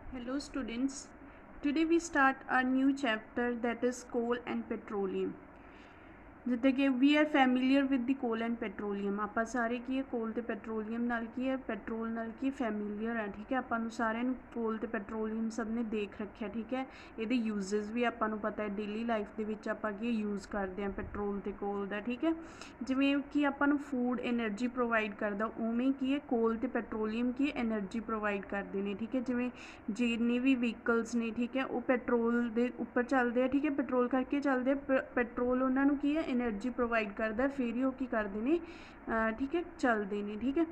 Hello students, today we start a new chapter that is coal and petroleum. ਜਿੱਦਾਂ ਕਿ ਵੀ R familiar with the ਕੋਲ and petroleum, ਆਪਾਂ ਸਾਰੇ ਕੀ ਹੈ ਕੋਲ ਅਤੇ ਪੈਟਰੋਲੀਅਮ ਨਾਲ ਕੀ ਹੈ ਪੈਟਰੋਲ ਨਾਲ ਕੀ ਫੈਮੀਲੀਅਰ ਹੈ। ਠੀਕ ਹੈ, ਆਪਾਂ ਨੂੰ ਸਾਰਿਆਂ ਨੂੰ ਕੋਲ ਅਤੇ ਪੈਟਰੋਲੀਅਮ ਸਭ ਨੇ ਦੇਖ ਰੱਖਿਆ। ਠੀਕ ਹੈ, ਇਹਦੇ ਯੂਜ਼ਸ ਵੀ ਆਪਾਂ ਨੂੰ ਪਤਾ ਹੈ, ਡੇਲੀ ਲਾਈਫ ਦੇ ਵਿੱਚ ਆਪਾਂ ਕੀ ਯੂਜ਼ ਕਰਦੇ ਹਾਂ ਪੈਟਰੋਲ ਅਤੇ ਕੋਲ ਦਾ। ਠੀਕ ਹੈ, ਜਿਵੇਂ ਕਿ ਆਪਾਂ ਨੂੰ ਫੂਡ ਐਨਰਜੀ ਪ੍ਰੋਵਾਈਡ ਕਰਦਾ, ਉਵੇਂ ਕੀ ਹੈ ਕੋਲ ਅਤੇ ਪੈਟਰੋਲੀਅਮ ਕੀ ਐਨਰਜੀ ਪ੍ਰੋਵਾਈਡ ਕਰਦੇ ਨੇ। ਠੀਕ ਹੈ, ਜਿਵੇਂ ਜਿੰਨੇ ਵੀ ਵਹੀਕਲਸ ਨੇ ਠੀਕ ਹੈ ਉਹ ਪੈਟਰੋਲ ਦੇ ਉੱਪਰ ਚੱਲਦੇ ਆ। ਠੀਕ ਹੈ, ਪੈਟਰੋਲ ਕਰਕੇ ਚੱਲਦੇ ਆ। ਪੈਟਰੋਲ ਉਹਨਾਂ ਨੂੰ ਕੀ ਹੈ एनर्जी प्रोवाइड करता, फिर ही वो की करते हैं। ठीक है, चलते हैं। ठीक है,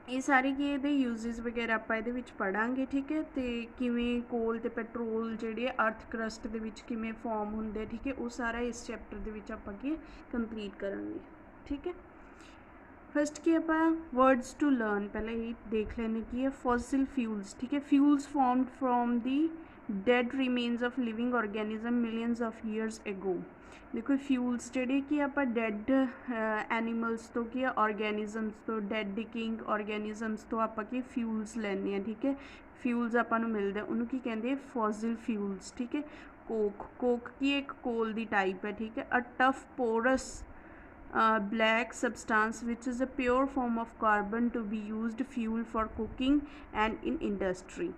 ये सारे की ये यूजेस वगैरह आप ये पढ़ांगे। ठीक है, तो किमें कोल तो पैट्रोल जोड़े अर्थ क्रस्ट के किमें फॉर्म होंगे। ठीक है, वो सारा इस चैप्टर के आप कंप्लीट करांगे। ठीक है, फस्ट की आप वर्ड्स टू लर्न पहले ही देख लेने की है। फॉसिल फ्यूल्स, ठीक है, fuels formed from the dead remains of living organism millions of years ago. देखो फ्यूल्स जोड़े कि आप डैड एनीमल्स तो कि ऑर्गेनिजम्स तो डैड डिकेइंग ऑर्गेनिजम्स तो आप फ्यूल्स लैने। ठीक है, फ्यूल्स आपको मिलते उन्होंने की कहते फॉसिल फ्यूल्स। ठीक है, कोक की एक कोल दी टाइप है। ठीक है, a tough porous black substance which is a pure form of carbon to be used fuel for cooking and in industry।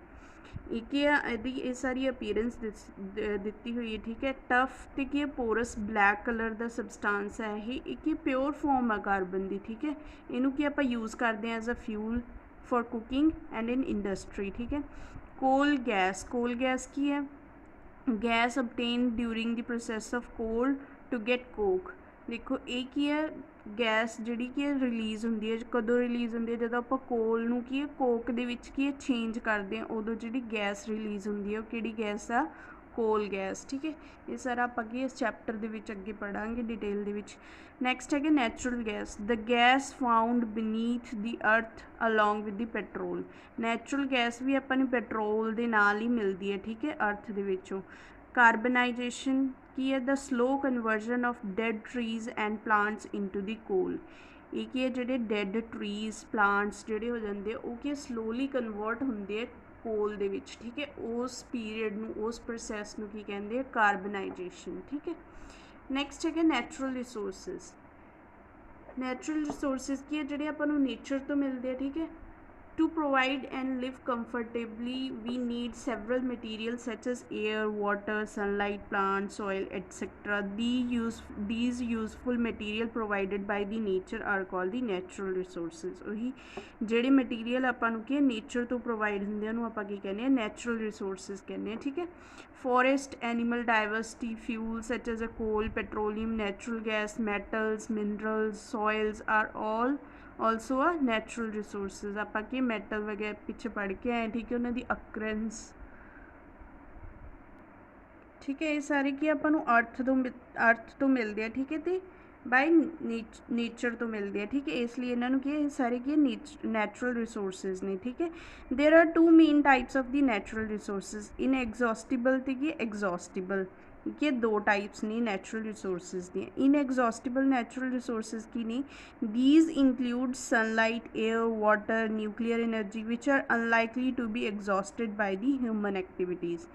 एक ये सारी अपीयरेंस दिती हुई है। ठीक है, टफ तो कि पोरस ब्लैक कलर का सबसटांस है ये प्योर फॉर्म है कार्बन की। ठीक है, इनू कि आप यूज़ करते हैं as a fuel for cooking and in industry. ठीक है, कोल गैस की है gas obtained during the process of coal to get coke। देखो ये की है गैस जी कि रिलीज़ होंगी है, कदों रिलीज़ होंगी है जो आप कोल नूं की कोक दे विच की चेंज करते हैं उदों जी गैस रिलीज़ होंगी है वो किहड़ी गैस आ कोल गैस। ठीक है, ये सारा आप इस चैप्टर के अगे पढ़ांगे डिटेल दे विच। नैक्सट है natural gas, the gas found बनीथ the earth along with the petrol. Natural gas भी अपन पेट्रोल के नाल ही मिलती है। ठीक है, अर्थ दे विचों। कार्बनाइजेशन की है the slow conversion of dead trees and plants into the coal. ये की है जोड़े डेड ट्रीज़ प्लांट्स जोड़े हो जाते वो कि स्लोली कन्वर्ट होंगे कोल दे विच। ठीक है, उस पीरियड नूं उस प्रोसैस नूं की कहंदे कार्बनाइजेशन। ठीक है, नैक्सट है नैचुरल रिसोर्सिस। नैचुरल रिसोर्सिस की है जोड़े आपां नूं नेचर तो मिलते हैं। ठीक है, to provide and live comfortably we need several materials such as air, water, sunlight, plants, soil, etc. These useful material provided by the nature are called the natural resources। वही जेडे मटीरियल आपां नूं कि नेचर तो provide होंदे उन्होंने आपां की कहने नैचुरल रिसोर्सिस कहने। ठीक है, forest animal diversity fuel such as a coal petroleum natural gas metals minerals soils are all also a natural resources. आप मैटल वगैरह पिछे पढ़ के आए। ठीक है, उन्होंने अक्रेंस। ठीक है, ये सारे की अपन अर्थ तो मिलते हैं। ठीक है, तो बाय नेचर तो मिलते हैं। ठीक है, इसलिए इन्होंने कि सारे की नैचुरल रिसोर्सिस ने। ठीक है, there are two main types of the natural resources inexhaustible तो कि एग्जॉस्टिबल। ये दो टाइप्स ने नैचुरल रिसोर्सिस दी। इनएग्जॉस्टिबल नैचुरल रिसोर्सिस की नहीं, these include sunlight air water nuclear energy which are unlikely to be exhausted by the human activities.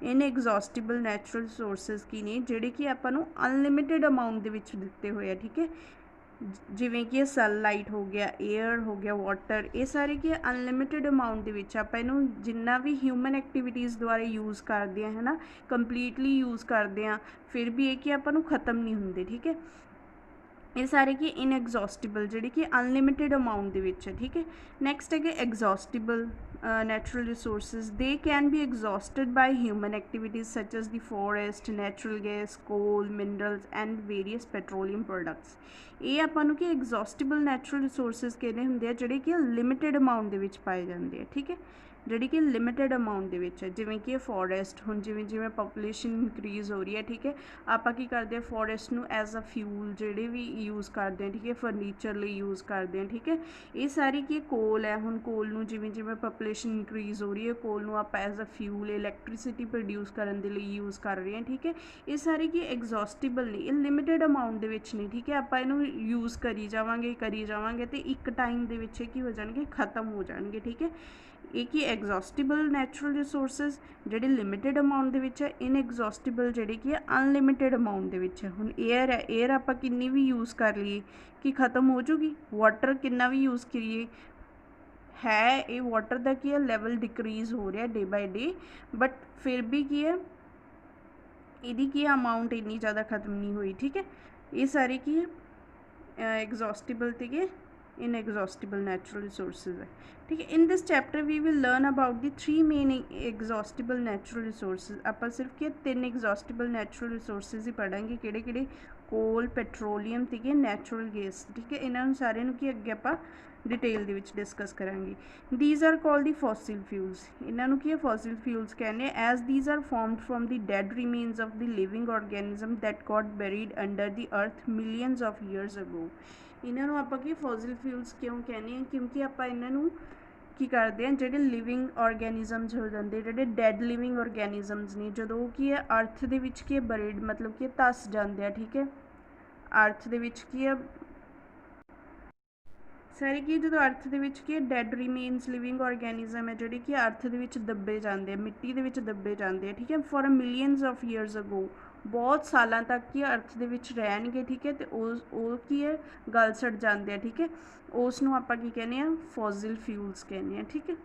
Inexhaustible natural resources की ने जिहड़े कि आपां नूं अनलिमिटेड अमाउंट दे विच दिते हुए हैं। ठीक है, जिवें कि सनलाइट हो गया एयर हो गया वाटर, ये सारे की अनलिमिटेड अमाउंट के विच आपां इहनूं जिन्ना भी ह्यूमन एक्टिविटीज़ द्वारा यूज़ करते हैं है ना कंप्लीटली यूज़ करते हैं फिर भी ये कि आपां नूं खत्म नहीं होंदे। ठीक है, ये सारे की इनएग्जॉस्टिबल जी कि अनलिमिटेड अमाउंट है। ठीक है, नैक्सट है exhaustible natural resources they can be exhausted by human activities such as the forest natural gas coal minerals and various petroleum products. ये आपां कि एग्जॉस्टिबल नैचुरल रिसोर्सिस कहने होंगे जोड़े कि लिमिटेड अमाउंट के पाए जाते हैं। ठीक है, जी कि लिमिटेड अमाउंट के जिमें कि फॉरेस्ट हुण जिमें जिमें पॉपूलेशन इंक्रीज़ हो रही है। ठीक है, आप की करते हैं फॉरेस्ट नूं एज अ फ्यूल जोड़े भी यूज़ करते हैं। ठीक है, फर्नीचर लिए यूज़ करते हैं। ठीक है, ये सारी की कोल है हुण कोल नूं जिमें जिमें पॉपूलेशन इंक्रीज़ हो रही है कोल नूं आप as a fuel electricity produce करने के लिए यूज़ कर रहे हैं। ठीक है, ये सारी की एग्जॉस्टिबल नहीं, ये लिमिटेड अमाउंट के विच नहीं। ठीक है, आप इनू यूज़ करी जावांगे तो एक टाइम के विच की हो जाएंगे खत्म हो जाएंगे। ठीक है, ਇਹ ਕੀ ਐਗਜ਼ੌਸਟਿਬਲ ਨੈਚੁਰਲ ਰਿਸੋਰਸਿਸ ਜਿਹੜੇ ਲਿਮਿਟਿਡ ਅਮਾਊਂਟ ਦੇ ਵਿੱਚ ਹੈ, ਇਨਐਗਜ਼ੌਸਟਿਬਲ ਜਿਹੜੇ ਕੀ ਹੈ ਅਨਲਿਮਿਟਿਡ ਅਮਾਊਂਟ ਦੇ ਵਿੱਚ ਹੈ। ਹੁਣ ਏਅਰ ਹੈ, ਏਅਰ ਆਪਾਂ ਕਿੰਨੀ ਵੀ ਯੂਜ਼ ਕਰ ਲਈਏ ਕਿ ख़त्म हो जूगी। वाटर कितना भी यूज़ करिए है, ये वाटर का की है लैवल डिक्रीज़ हो रहा डे बाय डे, बट फिर भी की है ਇਹਦੀ ਕੀ अमाउंट इन्नी ज़्यादा ख़त्म नहीं हुई। ठीक है, ये सारे की है एग्जॉस्टिबल ते इनएग्जॉस्टिबल नैचुरल रिसोर्सिज है। ठीक है, in this chapter we will learn about the 3 main exhaustible natural resources. आप सिर्फ क्या 3 एग्जॉस्टिबल नैचुरल रिसोर्सिज ही पढ़ांगे, किहड़े कोल, पैट्रोलीयम ते नैचुरल गैस। ठीक है, इन्होंने सारे की अगे आप डिटेल दे विच डिस्कस करांगे। These are called the fossil fuels. इन्हों की फॉसिल फ्यूल्स कहने as these are formed from the dead remains of the living organism that got buried under the earth millions of years ago. इन्हों आप fossil fuels क्यों कहने हैं, क्योंकि आप इन्हों की करते हैं जोड़े लिविंग ऑर्गेनिजम्स हो जाते जोड़े डेड लिविंग ऑर्गेनिजम्स ने जो कि है अर्थ दे विच की बरीड मतलब कि धस जाते हैं। ठीक है, अर्थ दे विच की है सारे की जो अर्थ दे विच की डेड रिमेन्स लिविंग ऑर्गेनिज्म है जोड़े कि अर्थ दे विच दबे जाते हैं, मिट्टी दे विच दबे जाते हैं। ठीक है, फॉर मिलियंस ऑफ ईयर्स अगो, बहुत सालों तक की अर्थ दे विच रहणगे। ठीक है, तो की है गल सड़ जाते हैं। ठीक है, उसनों आपां की कहने हैं फॉसिल फ्यूल्स कहने हैं। ठीक है,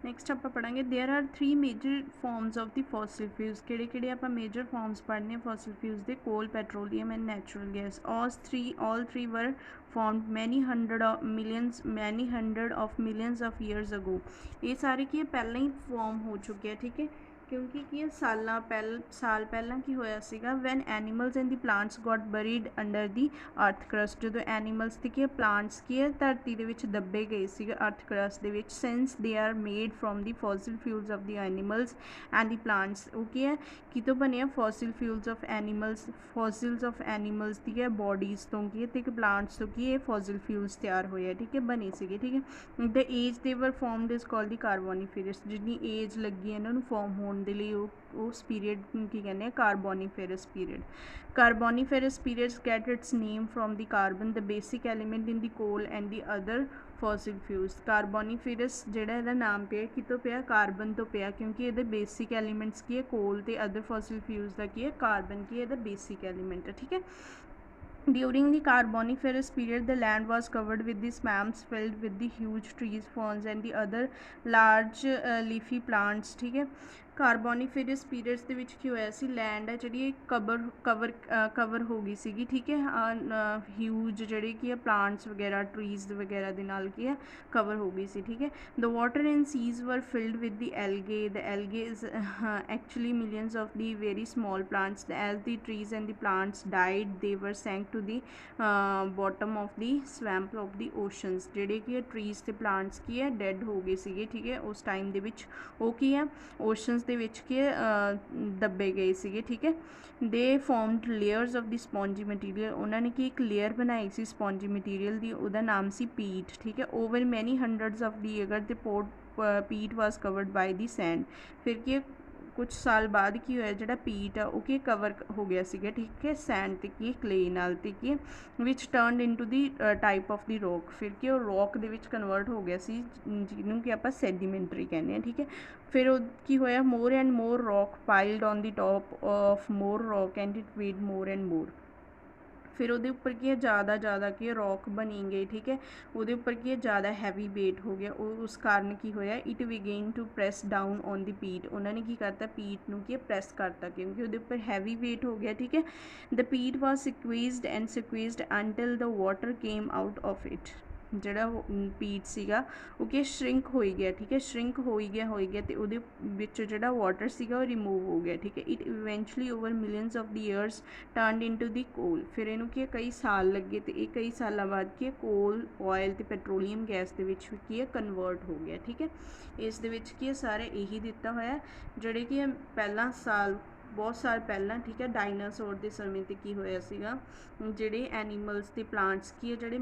नैक्सट आप पढ़ांगे there are 3 major forms of the fossil fuels. किहड़े आप मेजर फॉर्म्स पढ़ने फॉसिल फ्यूल्स दे, coal, petroleum and natural gas. All three were formed many hundred of millions of years ago. ये सारे की पहले ही फॉर्म हो चुके हैं। ठीक है, क्योंकि की साल पहला की होया सीगा when animals and the plants got buried under the earth crust. जो एनीमल्स ते की प्लांट्स की है धरती दे विच दबे गए सीगे अर्थ क्रस्ट दे विच, since they are made from the fossil fuels of the animals and the plants. वो की है कितों बने fossil fuels of animals, fossils of animals दी है बॉडीज़ तो की है प्लांट्स तो की फॉसिल फ्यूल्स तैयार होए। ठीक है, बने सीगे। ठीक है, the age they were formed is called the carboniferous. जिन्नी एज लगी है इन्होंने फॉर्म होने के लिए उस पीरियड की कहते हैं carboniferous period. Carboniferous periods get its name from the carbon the basic element in the coal and the other fossil fuels. Carboniferous जिहड़ा इहदा नाम पिया कितों पिया, कार्बन तो पिया, क्योंकि ये बेसिक एलीमेंट्स की है कोल ते अदर फॉसिल फ्यूल्स का की है कार्बन की है बेसिक एलीमेंट है। ठीक है, during the Carboniferous period, the land was covered with the swamps filled with the huge trees, ferns and the other large leafy plants। ठीक है, कार्बोनीफेरस पीरियड्स ਦੇ ਵਿੱਚ ਕੀ ਹੋਇਆ ਸੀ, लैंड है जी कवर हो गई सी। ठीक है, ह्यूज ਜਿਹੜੇ ਕੀ ਹੈ प्लांट्स वगैरह ट्रीज़ वगैरह ਦੇ ਨਾਲ ਕੀ है कवर हो गई सी। ठीक है, the water and seas were filled with the algae is actually millions of the very small plants। as the trees and the plants died they were sank to the bottom of the swamp of the oceans। ਜਿਹੜੇ ਕੀ ਹੈ trees ਤੇ plants ਕੀ है dead हो गए ਸੀਗੇ। ठीक है, उस टाइम ਦੇ ਵਿੱਚ ਉਹ ਕੀ है ओशनस ਦੇ ਵਿੱਚ ਕਿ ਦੱਬੇ ਗਏ ਸੀਗੇ। ਠੀਕ ਹੈ, ਦੇ ਫॉर्मड ਲੇਅਰਸ ਆਫ ਦੀ ਸਪੌਂਜੀ ਮਟੀਰੀਅਲ। ਉਹਨਾਂ ਨੇ ਕੀ ਇੱਕ ਲੇਅਰ ਬਣਾਈ ਸੀ ਸਪੌਂਜੀ ਮਟੀਰੀਅਲ ਦੀ, ਉਹਦਾ ਨਾਮ ਸੀ ਪੀਟ। ਠੀਕ ਹੈ, ਓਵਰ ਮੈਨੀ ਹੰਡਰਡਸ ਆਫ ਦੀ ਏਕੜ ਦੇ ਪੀਟ ਵਾज ਕਵਰਡ ਬਾय दी सैंड। फिर कि कुछ साल बाद की होया जिहड़ा पीट आ कि कवर हो गया सीगा। ठीक है, सैंड ते की क्ले नाल ते की which turned into the type of the rock. फिर कि रॉक दे विच कन्वर्ट हो गया सी जिन्हों कि आपां सैडीमेंटरी कहने हैं। ठीक है, फिर की होया more and more rock piled on the top of more rock and it weighed more and more. फिर वो उपर की है ज़्यादा की रॉक बनी गई। ठीक है, वो उपर की है ज़्यादा हैवी वेट हो गया। उस कारण की होया it began to press down on the peat. उन्होंने की करता पीट नूं की प्रैस करता क्योंकि वो उपर हैवी वेट हो गया। ठीक है, the peat was squeezed until the water came out of it. ਜਿਹੜਾ ਪੀਟ ਸੀਗਾ ਉਹ ਕਿ ਸ਼ਰਿੰਕ ਹੋਈ ਗਿਆ। ਠੀਕ ਹੈ, ਸ਼ਰਿੰਕ ਹੋਈ ਗਿਆ ਤੇ ਉਹਦੇ ਵਿੱਚ ਜਿਹੜਾ ਵਾਟਰ ਸੀਗਾ ਉਹ ਰਿਮੂਵ ਹੋ ਗਿਆ। ਠੀਕ ਹੈ, it eventually over millions of the years turned into ਦੀ ਕੋਲ। ਫਿਰ ਇਹਨੂੰ ਕੀ ਕਈ ਸਾਲ ਲੱਗੇ ਤੇ ਇਹ ਕਈ ਸਾਲਾਂ ਬਾਅਦ ਕੀ ਕੋਲ, ਆਇਲ ਤੇ ਪੈਟਰੋਲੀਅਮ ਗੈਸ ਦੇ ਵਿੱਚ ਕੀ ਹੈ ਕਨਵਰਟ ਹੋ ਗਿਆ। ਠੀਕ ਹੈ, ਇਸ ਦੇ ਵਿੱਚ ਕੀ ਸਾਰੇ ਇਹੀ ਦਿੱਤਾ ਹੋਇਆ ਜਿਹੜੇ ਕਿ ਪਹਿਲਾਂ ਸਾਲ बहुत साल पहला। ठीक है, डायनासोर के समय ते की होया सीगा जिहड़े एनीमल्स ते प्लांट्स की है जिहड़े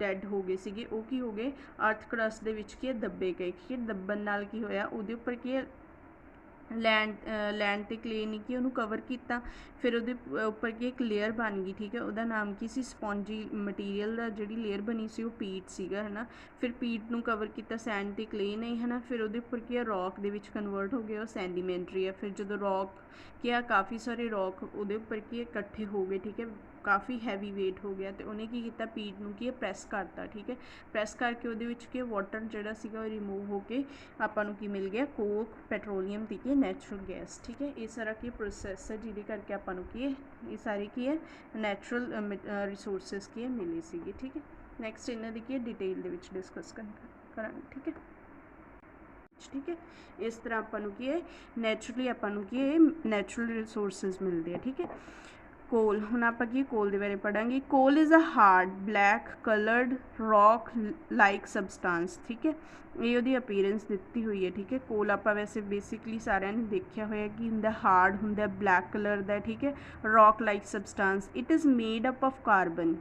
डैड हो गए सीगे वो की हो गए अर्थ क्रस्ट दे विच की दबे गए। ठीक है, दब्बन नाल की होया उहदे उपर की लैंड ते क्ले ने कि उन्होंने कवर किया, फिर वो उपर की एक लेयर बन गई, ठीक है, वह नाम की सी स्पॉन्जी मटीरियल का जी लेयर बनी सी, वो पीट सीगा है ना, फिर पीट नूं कवर किया सैंड ते क्ले ने है ना, फिर वो उपर की रॉक दे विच कन्वर्ट हो गया, वो सैंडीमेंट्री है, फिर जो रॉक क्या काफ़ी सारे रॉक वो उपर की इकट्ठे हो गए, ठीक है, काफ़ी हैवी वेट हो गया, तो उन्हें की किया पीट नूं की प्रैस करता, ठीक है, प्रैस करके वो वाटर जोड़ा सीगा रिमूव होके आपां नूं की मिल गया कोक पेट्रोलीयम दी की नैचुरल गैस, ठीक है, ये सारा की प्रोसैस है जिहदे करके आपां नूं की ये सारी की है नैचुरल रिसोर्सिस की मिले सीगे, ठीक है। नैक्सट इन्हां दी की डिटेल दे विच डिस्कस करांगे, ठीक है, ठीक है, इस तरह आपां नूं की है नैचुरली आपां नूं की नैचुरल रिसोर्सिस मिलते हैं, ठीक है। कोल हुण आपां की कोल दे बारे पढ़ांगे। Coal is a hard black coloured rock like substance, ठीक है, ये उहदी अपीयरेंस दिती हुई है, ठीक है। कोल आपां वैसे बेसिकली सारिਆਂ ने देखिया होया कि हुंदा हार्ड हुंदा ब्लैक कलर दा, ठीक है, rock like substance, it is made up of carbon,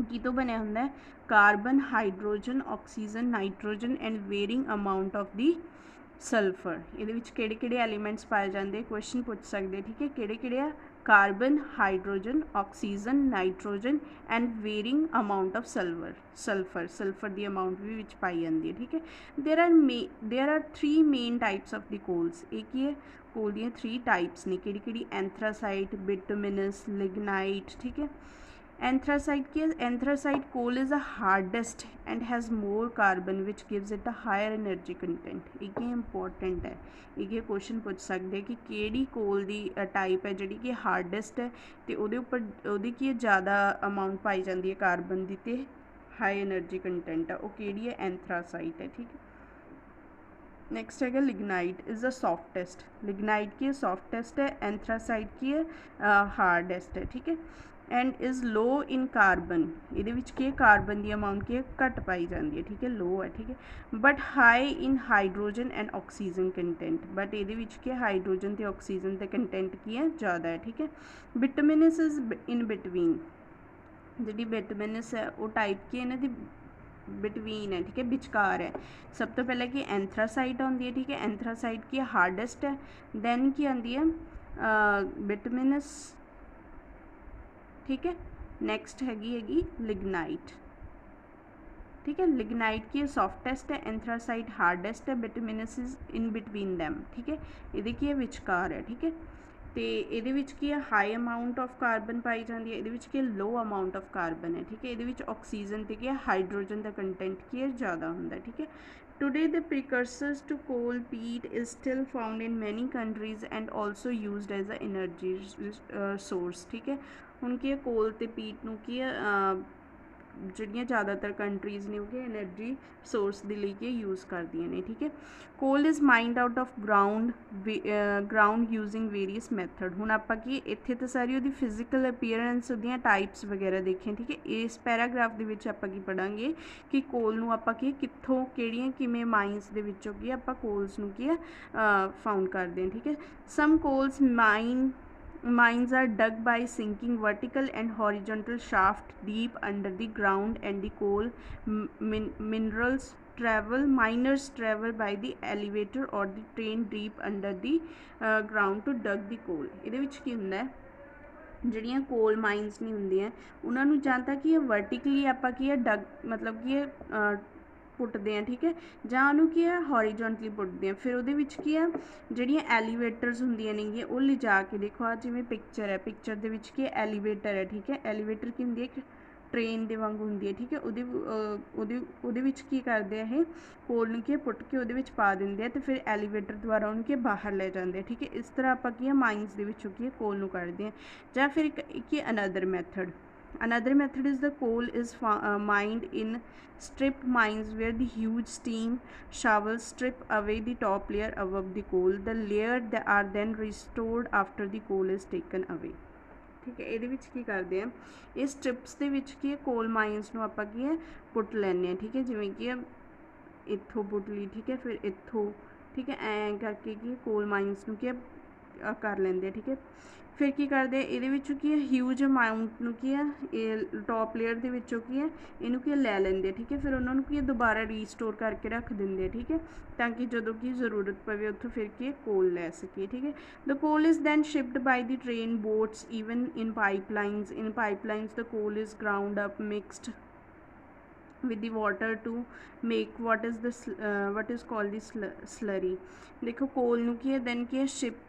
की तो बनया हुंदा carbon hydrogen oxygen nitrogen and varying amount of the sulphur. ये किहड़े किहड़े एलीमेंट्स पाए जाते, क्वेश्चन पूछ सकते, ठीक है, किहड़े किहड़े आ carbon hydrogen oxygen nitrogen and varying amount of sulphur दी अमाउंट भी विच पाई जाती है, ठीक है। There are 3 main types of the coals, एक ही है कोल दी 3 टाइप्स ने, किहड़ी किहड़ी एंथ्रासाइट बिटुमिनस लिग्नाइट, ठीक है। एंथ्रासाइट की anthracite coal is the hardest and has more carbon which gives it a higher energy content, एक इंपॉर्टेंट है, एक क्वेश्चन पूछ सकते हैं कि किहड़ी कोल दी टाइप है जिहड़ी कि हार्डेस्ट है तो उहदे उपर उहदी की ज़्यादा अमाउंट पाई जाती है कार्बन की ते हाई एनर्जी कंटेंट है, वो किहड़ी है एंथ्रासाइट है, ठीक है। नेक्स्ट है lignite is the softest, lignite की सॉफ्टेस्ट है, एंथ्रासाइट की है हार्डेस्ट है, ठीक है, and is low in carbon, ये कार्बन की अमाउंट की घट पाई जाती है, ठीक है, लो है, ठीक है, but high in hydrogen and oxygen content, but ये हाइड्रोजन तो ऑक्सीजन के कंटेंट की है ज़्यादा है, ठीक है। बिटुमिनस इज़ इन बिटवीन, जी बिटुमिनस है वो टाइप की इन्हां दी बिटवीन है, ठीक है, विचकार है। सब तो पहले कि एंथ्रासाइट आती है, ठीक है, एंथ्रासाइट की हार्डेस्ट है, दैन की आती है बिटुमिनस, ठीक है, नैक्सट हैगी लिग्नाइट, ठीक है, लिग्नाइट की सॉफ्टेस्ट है, एंथ्रासाइट हार्डेस्ट है, bituminous is in between them, ठीक है, ये की विचकार है, ठीक है, तो ये की हाई अमाउंट ऑफ कार्बन पाई जाती है, ये लो अमाउंट ऑफ कार्बन है, ठीक है, ये ऑक्सीजन तो क्या हाइड्रोजन का कंटेंट की है ज़्यादा होंगे, ठीक है। Today the precursors to coal peat is still found in many countries and also used as a energy source, ठीक है, उनकी कोल ते पीट नूं की ਜਿਹੜੀਆਂ ज़्यादातर कंट्रीज़ ने वो एनर्जी सोर्स के लिए यूज़ करदियां ने, ठीक है। Coal is mined out of ground using various method, हुण आपां की इत्थे तो सारी उहदी फिजिकल अपीयरेंस उहदियां टाइप्स वगैरह देखें, ठीक है। इस पैराग्राफ दे विच आपां की पढ़ांगे कि कोल नूं आपां की कित्थों किहड़ियां किवें माइनस दे विचों की आपां कोल्स नूं की फाउंड करदे हैं, ठीक है। सम Coles mines are dug by sinking vertical and horizontal shaft deep under the ground and the coal minerals miners travel by the elevator or the train deep under the ground to dug the coal। ਇਹਦੇ ਵਿੱਚ ਕੀ ਹੁੰਦਾ ਹੈ ਜਿਹੜੀਆਂ ਕੋਲ minus ਨਹੀਂ ਹੁੰਦੀਆਂ ਉਹਨਾਂ ਨੂੰ ਜਾਂ ਤਾਂ ਕੀ ਵਰਟੀਕਲੀ ਆਪਾਂ ਕੀ ਡਗ ਮਤਲਬ ਕਿ पुटते हैं, ठीक है, ਜਾਂ ਉਹਨੂੰ ਕੀ ਹੈ ਹੌਰੀਜ਼ੌਂਟਲੀ ਪੁੱਟਦੇ हैं, फिर ਉਹਦੇ ਵਿੱਚ ਕੀ ਹੈ ਜਿਹੜੀਆਂ ਐਲੀਵੇਟਰਸ ਹੁੰਦੀਆਂ ਨੇਗੀਆਂ ਉਹ ਲਿਜਾ ਕੇ ਦੇਖੋ ਆ ਜਿਵੇਂ ਪਿਕਚਰ ਹੈ, ਪਿਕਚਰ ਦੇ ਵਿੱਚ ਕੀ ਐਲੀਵੇਟਰ ਹੈ, ठीक है, ਐਲੀਵੇਟਰ ਕੀ ਹੁੰਦੀ ਹੈ ट्रेन ਦੇ ਵਾਂਗ ਹੁੰਦੀ ਹੈ, ठीक है, ਉਹਦੇ ਵਿੱਚ ਕੀ ਕਰਦੇ ਆ ਇਹ ਕੋਲ ਨੂੰ ਕੀ ਪੁੱਟ ਕੇ ਉਹਦੇ ਵਿੱਚ ਪਾ ਦਿੰਦੇ ਆ ਤੇ ਫਿਰ ਐਲੀਵੇਟਰ ਦੁਆਰਾ ਉਹਨੂੰ ਕੀ ਬਾਹਰ ਲੈ ਜਾਂਦੇ ਆ, ठीक है। ਇਸ ਤਰ੍ਹਾਂ ਆਪਾਂ ਕੀ ਮਾਈਨਸ ਦੇ ਵਿੱਚੋਂ ਕੀ ਕੋਲ ਨੂੰ ਕੱਢਦੇ ਆ। ਜਾਂ ਫਿਰ ਇੱਕ another method is the coal is mined in strip mines where the huge steam shovels strip away the top layer above the coal, the layer that are then restored after the coal is taken away, ठीक है। ये की करते हैं ये strips के की कोल minus में आप पुट लैने, ठीक है, जिमें कि इत्थों पुट ली, ठीक है, फिर इत्थों, ठीक है, ऐ करके कि कोल माइनस में कर लेंगे, ठीक है। फिर की करते ये की है ह्यूज अमाउंट में की है टॉप लेयर के विचों की है इनू की लै लेंगे, ठीक है। फिर उन्होंने की दोबारा रीस्टोर करके रख देंगे, ठीक है, ताकि जो की जरूरत पवे उत्थों फिर की कोल लै सके, ठीक है। The coal is then shipped by the train boats even in pipelines the coal is ground up mixed with the water to make what is called the slurry। देखो कोल नू की है दैन की है शिप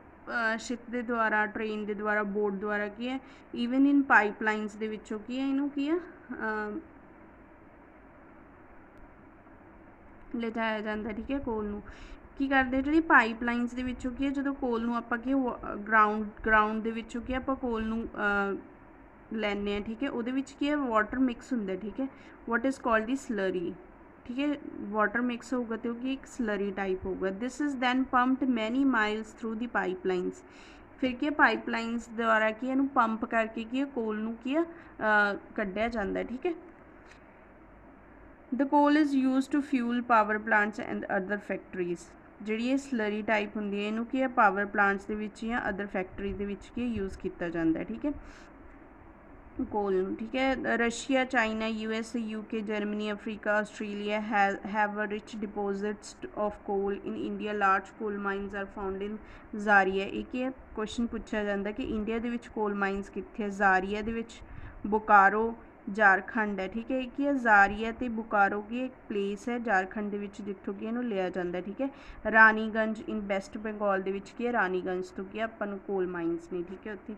के द्वारा ट्रेन के द्वारा बोट द्वारा की है ईवन इन पाइपलाइनस के विचों की है इनू की है ले जाया जाता है, ठीक है। कोल नू की करते जी पाइपलाइनस के विचों की है जो कोल नू आपां की ग्राउंड के विचों की आपां कोल नू लैने, ठीक है। वो की है वाटर मिक्स होंगे, ठीक है, what is called the slurry, ठीक है। वाटर मिक्स होगा तो कि एक स्लरी टाइप होगा। This is then pumped many miles through the pipelines. फिर की पाइपलाइनस द्वारा की इनू पंप करके की कोल नू की कढ़िया जाता है, ठीक है। The coal is use to fuel power plants and other factories. जी स्लरी टाइप होंगी है इनू की पावर प्लांट्स के या अदर फैक्ट्री के यूज़ किया जाता है, ठीक है, कोल, ठीक है। Russia, China, US, UK, Germany, Africa, Australia have a rich deposits of coal. In India large coal mines are found in Jharia. एक क्वेश्चन पूछा जाता कि इंडिया के कोल माइनस कितने है, ज़ारिया के बोकारो झारखंड है, ठीक है। एक ही है ज़ारिया तो बोकारो की एक प्लेस है झारखंड के जितों कि लिया जाता है, ठीक है। रानीगंज इन वैस्ट बंगाल के रानीगंज तो कि अपन कोल माइनस नहीं, ठीक है, उत्थे।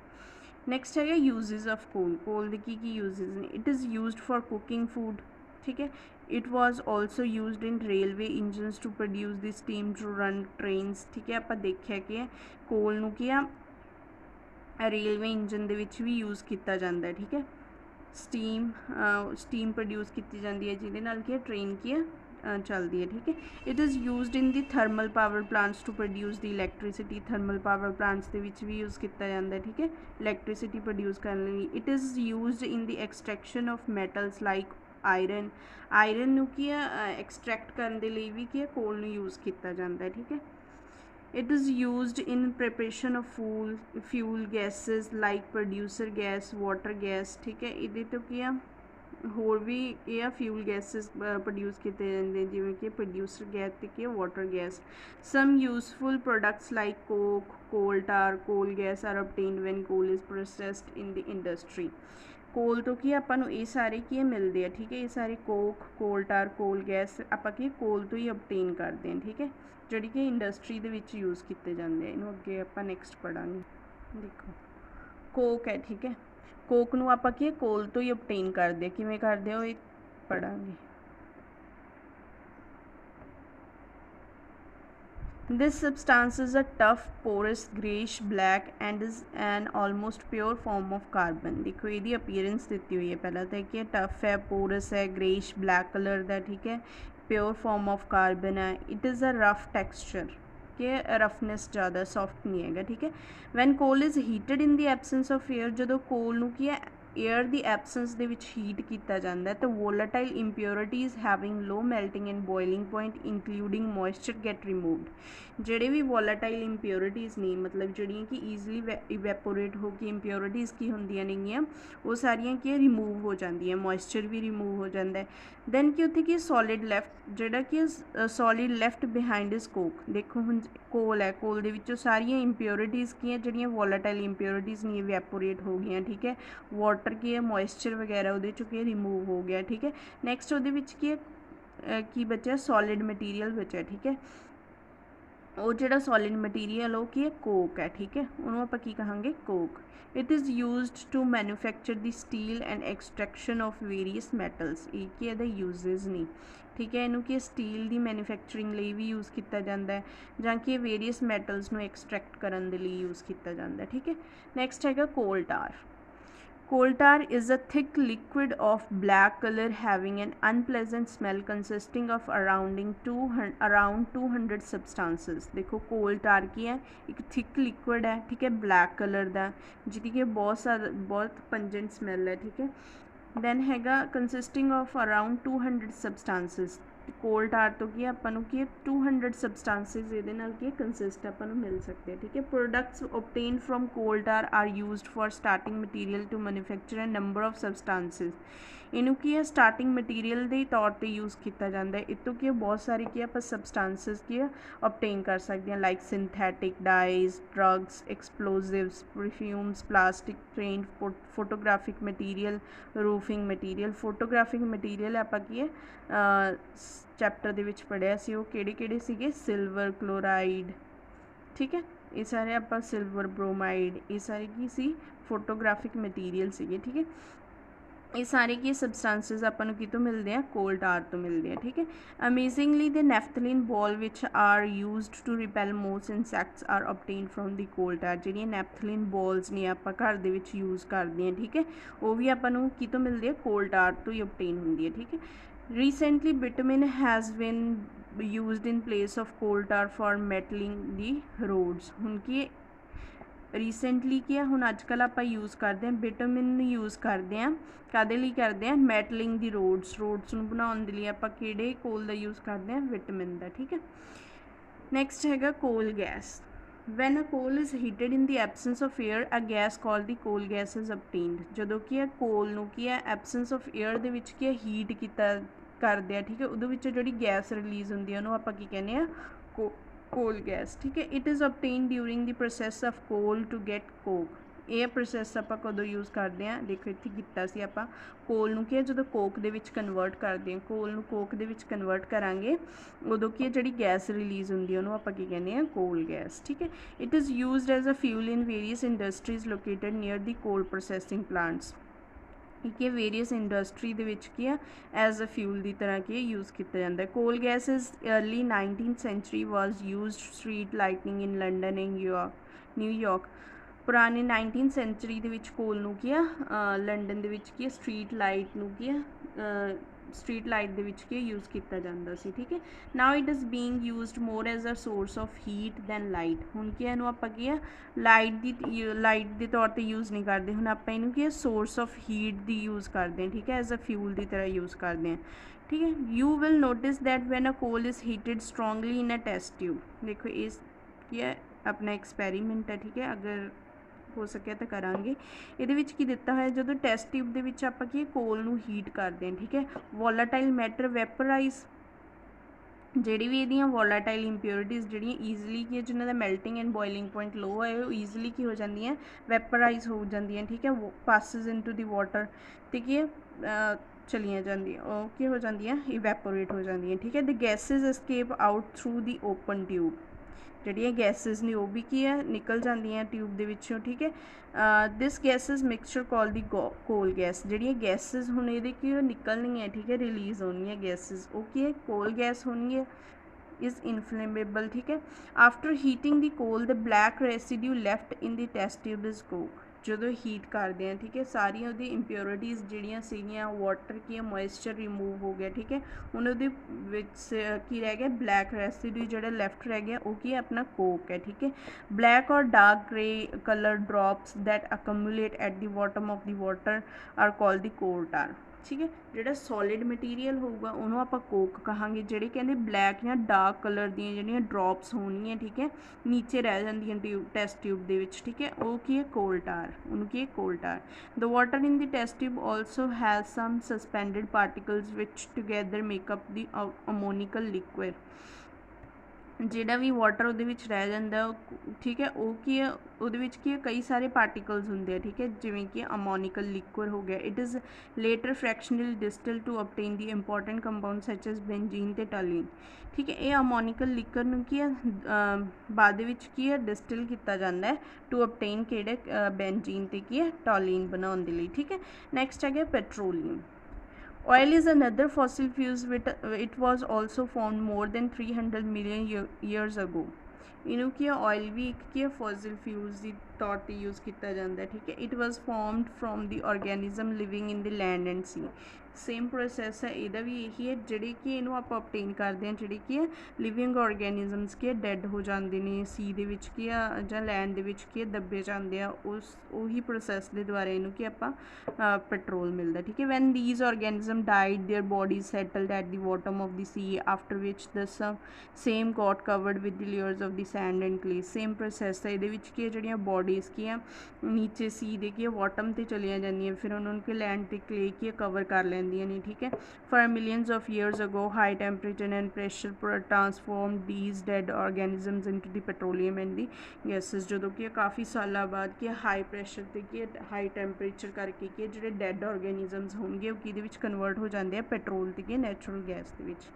नैक्सट है यूजेज ऑफ कोल की यूजेज ने। It is used for cooking food, ठीक है। It was also used in railway engines to produce the steam to run trains, ठीक है। आप देखा कि कोल नू की रेलवे इंजन के भी यूज़ किया जाता है, ठीक है। स्टीम प्रोड्यूस की जाती है जिहदे नाल की ट्रेन की चलती है, ठीक है। It is used in the thermal power plants to produce the electricity. Thermal power plants के भी यूज़ किया जाता है, ठीक है, इलैक्ट्रिसिटी प्रोड्यूस करने लई। It is used in the extraction of metals like iron नू की एक्सट्रैक्ट करने के लिए भी की कोल नू यूज़ किया जाता है, ठीक है। It is used in preparation of fuel gases like producer gas, water gas, ठीक है। ये तो की होर भी ये फ्यूल गैसेज प्रोड्यूस किए जाते हैं जिमें कि प्रोड्यूसर गैस तो water gas. Some useful products like coke, coal tar, coal gas are obtained when coal is processed in the industry. Coal तो कि आपां ये सारे की मिलते हैं, ठीक है। ये सारे Coke, coal tar, coal gas आपां की कोल तो ही ऑब्टेन करते हैं, ठीक है, जिहड़ी कि इंडस्ट्री दे विच यूज़ किए जाते हैं। इनू अगे आपां नैक्सट पढ़ांगे। देखो कोक है, ठीक है। कोक नू आपां की कोल तो ही ऑब्टेन करते, किवें करदे हो ये पढ़ांगे। This substance is a tough, porous, greyish black and is an almost pure form of carbon। देखो ये अपीयरेंस दी हुई है, पहला तो कि टफ है, पोरस है, ग्रेइश ब्लैक कलर का, ठीक है, प्योर फॉर्म ऑफ कार्बन है। It is a rough texture के रफनेस ज़्यादा सॉफ्ट नहीं है, ठीक है। When coal is heated in the absence of air, जो कोल नू की एयर की एबसेंस के हीट किया जाता है तो volatile impurities having low melting and boiling point including moisture get removed. जोड़े भी वोलाटाइल इंप्योरिटीज़ नहीं मतलब जोड़ियाँ कि ईजली इवैपोरेट हो के इंप्योरिटीज़ की होंदियां नहीं हैं वो सारियां की रिमूव हो जाती हैं, मॉइस्चर भी रिमूव हो जाता है। दैन कि उत्थे की सॉलिड लैफ्ट जोड़ा कि solid left behind is Coke. देखो हम कोल है, कोल दे विचों सारियां इंप्योरिटीज़ की हैं जिहड़ियां वोलाटाइल इंप्योरिटीज़ नहीं इवैपोरेट हो गई, ठीक है। वाटर की है, मॉइस्चर वगैरह वो चो की रिमूव हो गया, ठीक है। नैक्सट वो की बचा सॉलिड मटीरियल बचा, ठीक है। वो जो सॉलिड मटीरियल वो की है कोक है, ठीक है, उन्होंने आप की कहांगे coke. It is used to manufacture the steel and extraction of various metals. एक ही है यूजेज नहीं, ठीक है। इनू कि स्टील की मैन्युफैक्चरिंग लिए भी यूज़ किया जाता है ਜਾਂ कि वेरीअस मैटल्स को एक्सट्रैक्ट करने के लिए यूज़ किया जाता है, ठीक है। नैक्सट है कोल टार। Coal tar is a thick liquid of black color having an unpleasant smell consisting of around 200 substances। देखो कोल टार की है एक थिक लिक्विड है, ठीक है, ब्लैक कलर का जिसकी कि बहुत पंजेंट स्मैल है, ठीक है। दैन हैगा कंसिस्टिंग ऑफ अराउंड 200 सबस्टांसिस, ਕੋਲ ਟਾਰ ਤੋਂ ਕੀ ਆਪਾਂ ਨੂੰ ਕੀ 200 ਸਬਸਟੈਂਸਿਸ ਇਹਦੇ ਨਾਲ ਕੀ ਕੰਸਿਸਟ ਆਪਾਂ ਨੂੰ ਮਿਲ ਸਕਦੇ ਆ। ਠੀਕ ਹੈ, products obtained from coal tar are used for starting material to manufacture a number of substances. ਇਹਨੂੰ ਕੀ ਹੈ ਸਟਾਰਟਿੰਗ ਮਟੀਰੀਅਲ ਦੇ ਤੌਰ ਤੇ ਯੂਜ਼ ਕੀਤਾ ਜਾਂਦਾ ਹੈ। ਇਹ ਤੋਂ ਕੀ ਬਹੁਤ ਸਾਰੇ ਕੀ ਆਪਾਂ ਸਬਸਟੈਂਸਿਸ ਕੀ ਓਬਟੇਨ ਕਰ ਸਕਦੇ ਹਾਂ, like synthetic dyes, drugs, explosives, perfumes, plastic, paint, photographic material, roofing material. Photographic material ਆਪਾਂ ਕੀ ਹੈ ਚੈਪਟਰ ਦੇ ਵਿੱਚ ਪੜ੍ਹਿਆ ਸੀ, ਉਹ ਕਿਹੜੇ ਕਿਹੜੇ ਸੀਗੇ, ਸਿਲਵਰ ਕਲੋਰਾਈਡ। ਠੀਕ ਹੈ, ਇਹ ਸਾਰੇ ਆਪਾਂ ਸਿਲਵਰ ਬ੍ਰੋਮਾਈਡ, ਇਹ ਸਾਰੇ ਕੀ ਸੀ ਫੋਟੋਗ੍ਰਾਫਿਕ ਮਟੀਰੀਅਲ ਸੀਗੇ। ਠੀਕ ਹੈ, ਇਹ ਸਾਰੇ ਕੀ ਸਬਸਟੈਂਸਿਸ ਆਪਾਂ ਨੂੰ ਕਿਤੋਂ ਮਿਲਦੇ ਆ, ਕੋਲ ਟਾਰ ਤੋਂ ਮਿਲਦੇ ਆ। ਠੀਕ ਹੈ, ਅਮੇਜ਼ਿੰਗਲੀ the naphthalene balls which are used to repel most insects are obtained from the coal tar. ਜਿਹੜੀਆਂ ਨੈਫਥਲੀਨ ਬੋਲਸ ਨੇ ਆਪਾਂ ਘਰ ਦੇ ਵਿੱਚ ਯੂਜ਼ ਕਰਦੇ ਹਾਂ। ਠੀਕ ਹੈ, ਉਹ ਵੀ ਆਪਾਂ ਨੂੰ ਕਿਤੋਂ ਮਿਲਦੀ ਆ, ਕੋਲ ਟਾਰ ਤੋਂ ਹੀ ਓਬਟੇਨ ਹੁੰਦੀ ਹੈ। ਠੀਕ ਹੈ, ਰੀਸੈਂਟਲੀ ਬਿਟੂਮਿਨ ਹੈਜ਼ ਬਿਨ ਯੂਜ਼ਡ ਇਨ ਪਲੇਸ ਆਫ ਕੋਲ ਟਾਰ ਫॉर ਮੈਟਲਿੰਗ ਦੀ ਰੋਡਸ। ਹੁਣ ਕੀ ਰੀਸੈਂਟਲੀ ਕੀ ਆ, ਹੁਣ ਅੱਜ ਕੱਲ੍ਹ ਆਪਾਂ ਯੂਜ਼ ਕਰਦੇ ਹਾਂ ਬਿਟੂਮਿਨ ਯੂਜ਼ ਕਰਦੇ ਹਾਂ, ਕਾਹਦੇ ਲਈ ਕਰਦੇ ਹਾਂ, ਮੈਟਲਿੰਗ ਦੀ ਰੋਡਸ ਨੂੰ ਬਣਾਉਣ ਦੇ ਲਈ ਆਪਾਂ ਕਿਹੜੇ ਕੋਲ ਦਾ ਯੂਜ਼ ਕਰਦੇ ਹਾਂ, ਵਿਟਾਮਿਨ ਦਾ। ਠੀਕ ਹੈ, ਨੈਕਸਟ ਹੈਗਾ ਕੋਲ gas. When a coal is heated in the absence of air a gas called the coal gas is ਅਬਟੇਨਡ। ਜਦੋਂ ਕੀ ਹੈ ਕੋਲ ਨੂੰ ਕੀ ਹੈ ਐਬਸੈਂਸ ਆਫ ਏਅਰ ਦੇ ਵਿੱਚ ਕੀ ਹੈ ਹੀਟ ਕੀਤਾ ਕਰਦੇ ਆ। ਠੀਕ ਹੈ, ਉਹਦੇ ਵਿੱਚੋਂ ਜਿਹੜੀ ਗੈਸ ਰਿਲੀਜ਼ ਹੁੰਦੀ ਹੈ ਉਹਨੂੰ ਆਪਾਂ ਕੀ ਕਹਿੰਦੇ ਆ, ਕੋਲ ਗੈਸ। ਠੀਕ ਹੈ, it is obtain during the process of coal to get coke. ਇਹ ਪ੍ਰੋਸੈਸ ਆਪਾਂ ਕਦੋਂ ਯੂਜ਼ ਕਰਦੇ ਹਾਂ, ਦੇਖੋ ਇੱਥੇ ਕੀਤਾ ਸੀ ਆਪਾਂ ਕੋਲ ਨੂੰ ਕੀ ਹੈ ਜਦੋਂ ਕੋਕ ਦੇ ਵਿੱਚ ਕਨਵਰਟ ਕਰਦੇ ਹਾਂ, ਕੋਲ ਨੂੰ ਕੋਕ ਦੇ ਵਿੱਚ ਕਨਵਰਟ ਕਰਾਂਗੇ ਉਦੋਂ ਕੀ ਹੈ ਜਿਹੜੀ ਗੈਸ ਰਿਲੀਜ਼ ਹੁੰਦੀ ਹੈ ਉਹਨੂੰ ਆਪਾਂ ਕੀ ਕਹਿੰਦੇ ਹਾਂ, ਕੋਲ ਗੈਸ। ਠੀਕ ਹੈ, it is used as a fuel in various industries located near the coal processing plants. ਠੀਕ ਹੈ, ਵੇਰੀਅਸ ਇੰਡਸਟਰੀ ਦੇ ਵਿੱਚ ਕੀ ਆ ਐਜ਼ ਅ ਫਿਊਲ ਦੀ ਤਰ੍ਹਾਂ ਕੀ ਯੂਜ਼ ਕੀਤਾ ਜਾਂਦਾ ਹੈ। Coal gas is early 19th century was used street lightning in London and New York. ਪੁਰਾਣੇ 19th ਸੈਂਚੁਰੀ ਦੇ ਵਿੱਚ ਕੋਲ ਨੂੰ ਕੀ ਆ ਲੰਡਨ ਦੇ ਵਿੱਚ ਕੀ ਸਟਰੀਟ ਲਾਈਟ ਨੂੰ ਕੀ ਆ ਸਟਰੀਟ ਲਾਈਟ ਦੇ ਵਿੱਚ ਕੀ ਯੂਜ਼ ਕੀਤਾ ਜਾਂਦਾ ਸੀ। ਠੀਕ ਹੈ, now it is being used more as a source of heat than light. ਹੁਣ ਕੀ ਇਹਨੂੰ ਆਪਾਂ ਕੀ ਆ ਲਾਈਟ ਦੇ ਤੌਰ ਤੇ ਯੂਜ਼ ਨਹੀਂ ਕਰਦੇ, ਹੁਣ ਆਪਾਂ ਇਹਨੂੰ ਕੀ source of heat the use ਕਰਦੇ ਹਾਂ। ਠੀਕ ਹੈ, ਐਜ਼ ਅ ਫਿਊਲ ਦੀ ਤਰ੍ਹਾਂ ਯੂਜ਼ ਕਰਦੇ ਹਾਂ। ਠੀਕ ਹੈ, you will notice that when a coal is heated strongly in a test tube. ਦੇਖੋ ਇਸ ਕੀ ਹੈ ਆਪਣਾ ਐਕਸਪੈਰੀਮੈਂਟ ਹੈ। ਠੀਕ ਹੈ, ਅਗਰ ਹੋ ਸਕਿਆ ਤਾਂ ਕਰਾਂਗੇ। ਇਹਦੇ ਵਿੱਚ ਕੀ ਦਿੱਤਾ ਹੋਇਆ, ਜਦੋਂ ਟੈਸਟ ਟਿਊਬ ਦੇ ਵਿੱਚ ਆਪਾਂ ਕੀ ਕੋਲ ਨੂੰ ਹੀਟ ਕਰਦੇ ਹਾਂ। ਠੀਕ ਹੈ, ਵੋਲਾਟਾਈਲ ਮੈਟਰ ਵੈਪਰਾਈਜ਼, ਜਿਹੜੀ ਵੀ ਇਹਦੀਆਂ ਵੋਲਾਟਾਈਲ ਇੰਪਿਓਰਿਟੀਜ਼ ਜਿਹੜੀਆਂ ਈਜ਼ੀਲੀ ਕੀ ਜਿਹਨਾਂ ਦਾ ਮੈਲਟਿੰਗ ਐਂਡ ਬੋਇਲਿੰਗ ਪੁਆਇੰਟ ਲੋ ਹੈ ਉਹ ਈਜ਼ੀਲੀ ਕੀ ਹੋ ਜਾਂਦੀਆਂ, ਵੈਪਰਾਈਜ਼ ਹੋ ਜਾਂਦੀਆਂ। ਠੀਕ ਹੈ, ਪਾਸਿਸ ਇਨਟੂ ਦੀ ਵਾਟਰ ਅਤੇ ਕੀ ਚਲੀਆਂ ਜਾਂਦੀਆਂ, ਉਹ ਕੀ ਹੋ ਜਾਂਦੀਆਂ, ਇਵੈਪੋਰੇਟ ਹੋ ਜਾਂਦੀਆਂ। ਠੀਕ ਹੈ, ਦ ਗੈਸਿਸ ਐਸਕੇਪ ਆਊਟ ਥਰੂ ਦੀ ਓਪਨ ਟਿਊਬ। ਜਿਹੜੀਆਂ ਗੈਸਿਸ ਨੇ ਉਹ ਵੀ ਕੀ ਹੈ ਨਿਕਲ ਜਾਂਦੀਆਂ ਟਿਊਬ ਦੇ ਵਿੱਚੋਂ। ਠੀਕ ਹੈ, ਦਿਸ ਗੈਸਿਸ ਮਿਕਸਚਰ ਕਾਲ ਦੀ ਕੋਲ ਗੈਸ। ਜਿਹੜੀਆਂ ਗੈਸਿਸ ਹੁਣ ਇਹਦੇ ਕੀ ਨਿਕਲਣੀਆਂ, ਠੀਕ ਹੈ ਰਿਲੀਜ਼ ਹੋਣੀਆਂ ਗੈਸਿਸ, ਉਹ ਕੀ ਹੈ ਕੋਲ ਗੈਸ ਹੋਣਗੀਆਂ, ਇਜ਼ ਇਨਫਲੇਮੇਬਲ। ਠੀਕ ਹੈ, ਆਫਟਰ ਹੀਟਿੰਗ ਦੀ ਕੋਲ ਦ black residue left in the test tube is Coke. ਜਦੋਂ ਹੀਟ ਕਰਦੇ ਹਾਂ ਠੀਕ ਹੈ ਸਾਰੀਆਂ ਉਹਦੀ ਇੰਪਿਓਰਿਟੀਜ਼ ਜਿਹੜੀਆਂ ਸੀਗੀਆਂ ਵਾਟਰ ਕੀ ਮੋਇਸਚਰ ਰਿਮੂਵ ਹੋ ਗਿਆ। ਠੀਕ ਹੈ, ਹੁਣ ਉਹਦੇ ਵਿੱਚ ਕੀ ਰਹਿ ਗਿਆ, ਬਲੈਕ ਰੈਸੀਡਿਊ ਜਿਹੜਾ ਲੈਫਟ ਰਹਿ ਗਿਆ ਉਹ ਕੀ ਹੈ ਆਪਣਾ ਕੋਕ ਹੈ। ਠੀਕ ਹੈ, black or dark grey colour drops that accumulate at the bottom of the water are called the coal tar. ਠੀਕ ਹੈ, ਜਿਹੜਾ ਸੋਲਿਡ ਮਟੀਰੀਅਲ ਹੋਊਗਾ ਉਹਨੂੰ ਆਪਾਂ ਕੋਕ ਕਹਾਂਗੇ। ਜਿਹੜੇ ਕਹਿੰਦੇ ਬਲੈਕ ਜਾਂ ਡਾਰਕ ਕਲਰ ਦੀਆਂ ਜਿਹੜੀਆਂ ਡ੍ਰੌਪਸ ਹੋਣਗੀਆਂ ਠੀਕ ਹੈ ਨੀਚੇ ਰਹਿ ਜਾਂਦੀਆਂ ਟੈਸਟ ਟਿਊਬ ਦੇ ਵਿੱਚ। ਠੀਕ ਹੈ, ਉਹ ਕੀ ਹੈ ਕੋਲ ਟਾਰ, ਉਹਨੂੰ ਕੀ ਹੈ coal tar. The water in the test tube also has some suspended particles which together make up the ammoniacal liquid. ਜਿਹੜਾ ਵੀ ਵਾਟਰ ਉਹਦੇ ਵਿੱਚ ਰਹਿ ਜਾਂਦਾ ਠੀਕ ਹੈ ਉਹ ਕੀ ਹੈ ਉਹਦੇ ਵਿੱਚ ਕੀ ਹੈ ਕਈ ਸਾਰੇ ਪਾਰਟੀਕਲਸ ਹੁੰਦੇ ਆ। ਠੀਕ ਹੈ, ਜਿਵੇਂ ਕਿ ਅਮੋਨੀਕਲ ਲਿਕੁਇਡ ਹੋ ਗਿਆ। It is later fractional ਡਿਸਟਿਲ to ਅਬਟੇਨ the important compound ਸੱਚ ਐਜ਼ ਬੈਂਜੀਨ ਤੇ ਟੋਲਿਨ। ਠੀਕ ਹੈ, ਇਹ ਅਮੋਨੀਕਲ ਲਿਕੁਇਡ ਨੂੰ ਕੀ ਹੈ ਬਾਅਦ ਦੇ ਵਿੱਚ ਕੀ ਹੈ ਡਿਸਟਿਲ ਕੀਤਾ ਜਾਂਦਾ ਹੈ ਟੂ ਅਬਟੇਨ ਕਿਹੜੇ ਬੈਂਜੀਨ ਤੇ ਕੀ ਹੈ ਟੋਲਿਨ ਬਣਾਉਣ ਦੇ ਲਈ। ਠੀਕ ਹੈ, ਨੈਕਸਟ ਹੈਗਾ petroleum. Oil is another fossil fuel. It was also found more than 300 million years ago. ਇਹਨੂੰ ਕੀ ਆਇਲ ਵੀ ਇੱਕ ਕੀ ਫੋਸਿਲ ਫਿਊਲਸ ਦੀ ਤੌਰ 'ਤੇ ਯੂਜ਼ ਕੀਤਾ ਜਾਂਦਾ ਹੈ। ਠੀਕ ਹੈ, it was formed from the organism living in the land and sea. Same process है ਇਹਦਾ ਵੀ ਇਹੀ ਹੈ। ਜਿਹੜੇ ਕਿ ਇਹਨੂੰ ਆਪਾਂ obtain ਕਰਦੇ ਹਾਂ, ਜਿਹੜੇ ਕੀ ਹੈ ਲਿਵਿੰਗ ਆਰਗੈਨਿਜ਼ਮਸ ਕੀ ਡੈਡ ਹੋ ਜਾਂਦੇ ਨੇ ਸੀ ਦੇ ਵਿੱਚ ਕੀ ਆ ਜਾਂ ਲੈਂਡ ਦੇ ਵਿੱਚ ਕੀ ਦੱਬੇ ਜਾਂਦੇ ਆ, ਉਸ ਉਹੀ ਪ੍ਰੋਸੈਸ ਦੇ ਦੁਆਰਾ ਇਹਨੂੰ ਕੀ ਆਪਾਂ ਪੈਟਰੋਲ ਮਿਲਦਾ। ਠੀਕ ਹੈ। When these organism died their bodies settled at the bottom of the sea, after which the same got covered with the layers of the sand and clay। Same process है ਇਹਦੇ ਵਿੱਚ ਕੀ ਜਿਹੜੀਆਂ ਬੋਡੀਜ਼ ਕੀ ਆ नीचे सी ਦੇ ਕੀ ਬॉटम ਤੇ ਚਲੀਆਂ ਜਾਂਦੀਆਂ, ਫਿਰ ਉਹਨਾਂ ਨੂੰ ਕਿ ਲੈਂਡ ਤੇ ਕਲੇ ਕੀ ਕਵਰ ਕਰ ਲੈਂਦੀਆਂ ਨੇ। ਠੀਕ ਹੈ। For millions of years ago high temperature and pressure transformed these dead organisms into the petroleum and the gases। ਜਦੋਂ ਕਿ ਕਾਫੀ ਸਾਲਾਂ ਬਾਅਦ ਕਿ ਹਾਈ ਪ੍ਰੈਸ਼ਰ ਤੇ ਕਿ ਹਾਈ ਟੈਂਪਰੇਚਰ ਕਰਕੇ ਕਿ ਜਿਹੜੇ ਡੈਡ ਆਰਗੈਨਿਜ਼ਮਸ ਹੋਣਗੇ ਉਹ ਕਿਹਦੇ ਵਿੱਚ ਕਨਵਰਟ ਹੋ ਜਾਂਦੇ ਆ ਪੈਟਰੋਲ ਤੇ ਕਿ ਨੈਚੁਰਲ ਗੈਸ ਦੇ ਵਿੱਚ।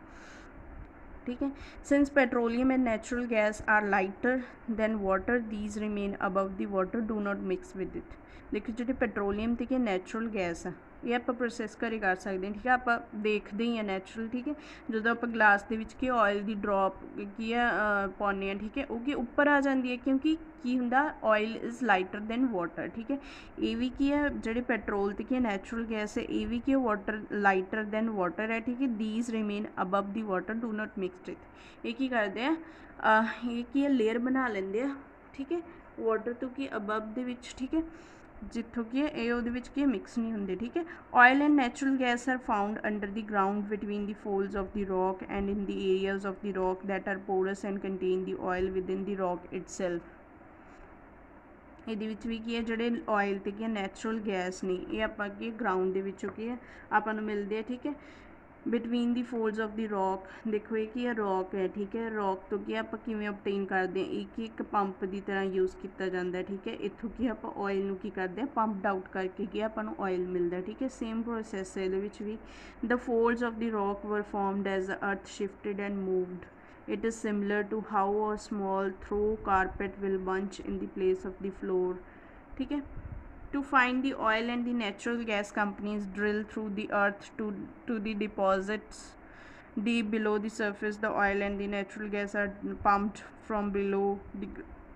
ठीक है। Since petroleum and natural gas are lighter than water, these remain above the water, do not mix with it। देखो जो पेट्रोलीयम ठीक है नैचुरल गैस है ये आप प्रोसैस घरे कर सकते हैं। ठीक है। आप देखते ही हैं नैचुरल। ठीक है। जो आप गिलास के ऑयल की ड्रॉप की पाने ठीक है वो कि उपर आ जाती है क्योंकि की होंगे oil is lighter than water. ठीक है। ये भी की है जो पेट्रोल ते की नैचुरल गैस है ये भी की वाटर लाइटर दैन वाटर है। ठीक है। These remain above the water, do not mixed it. ये की करते हैं ये की लेयर बना लेंगे। ठीक है। वाटर तो कि अबव दे विच। ठीक है। जितों की ये वो मिक्स नहीं होंगे। ठीक है। Oil and natural gas are found under the ground between the folds of the rock and in the areas of the rock that are porous and contain the oil within the rock itself. ये भी की है जोड़े oil तो की natural gas ने ये आप ग्राउंड के विचों की है आपको मिलते हैं। ठीक है। Between the folds of the rock देखो ये की है रॉक है। ठीक है। रॉक तो कि आप किवें ऑबटेन करते हैं एक पंप की तरह यूज़ किया जाता है। ठीक है। इत्थों कि आप ऑयल नूं की करते हैं पंप आउट करके कि आपको ऑयल मिलता है। ठीक है। सेम प्रोसैस है ये भी। The folds of the rock were formed as the earth shifted and moved. It is similar to how a small throw carpet will bunch in the place of the floor। ठीक है। To find the oil and the natural gas, companies drill through the earth to the deposits deep below the surface। The oil and the natural gas are pumped from below the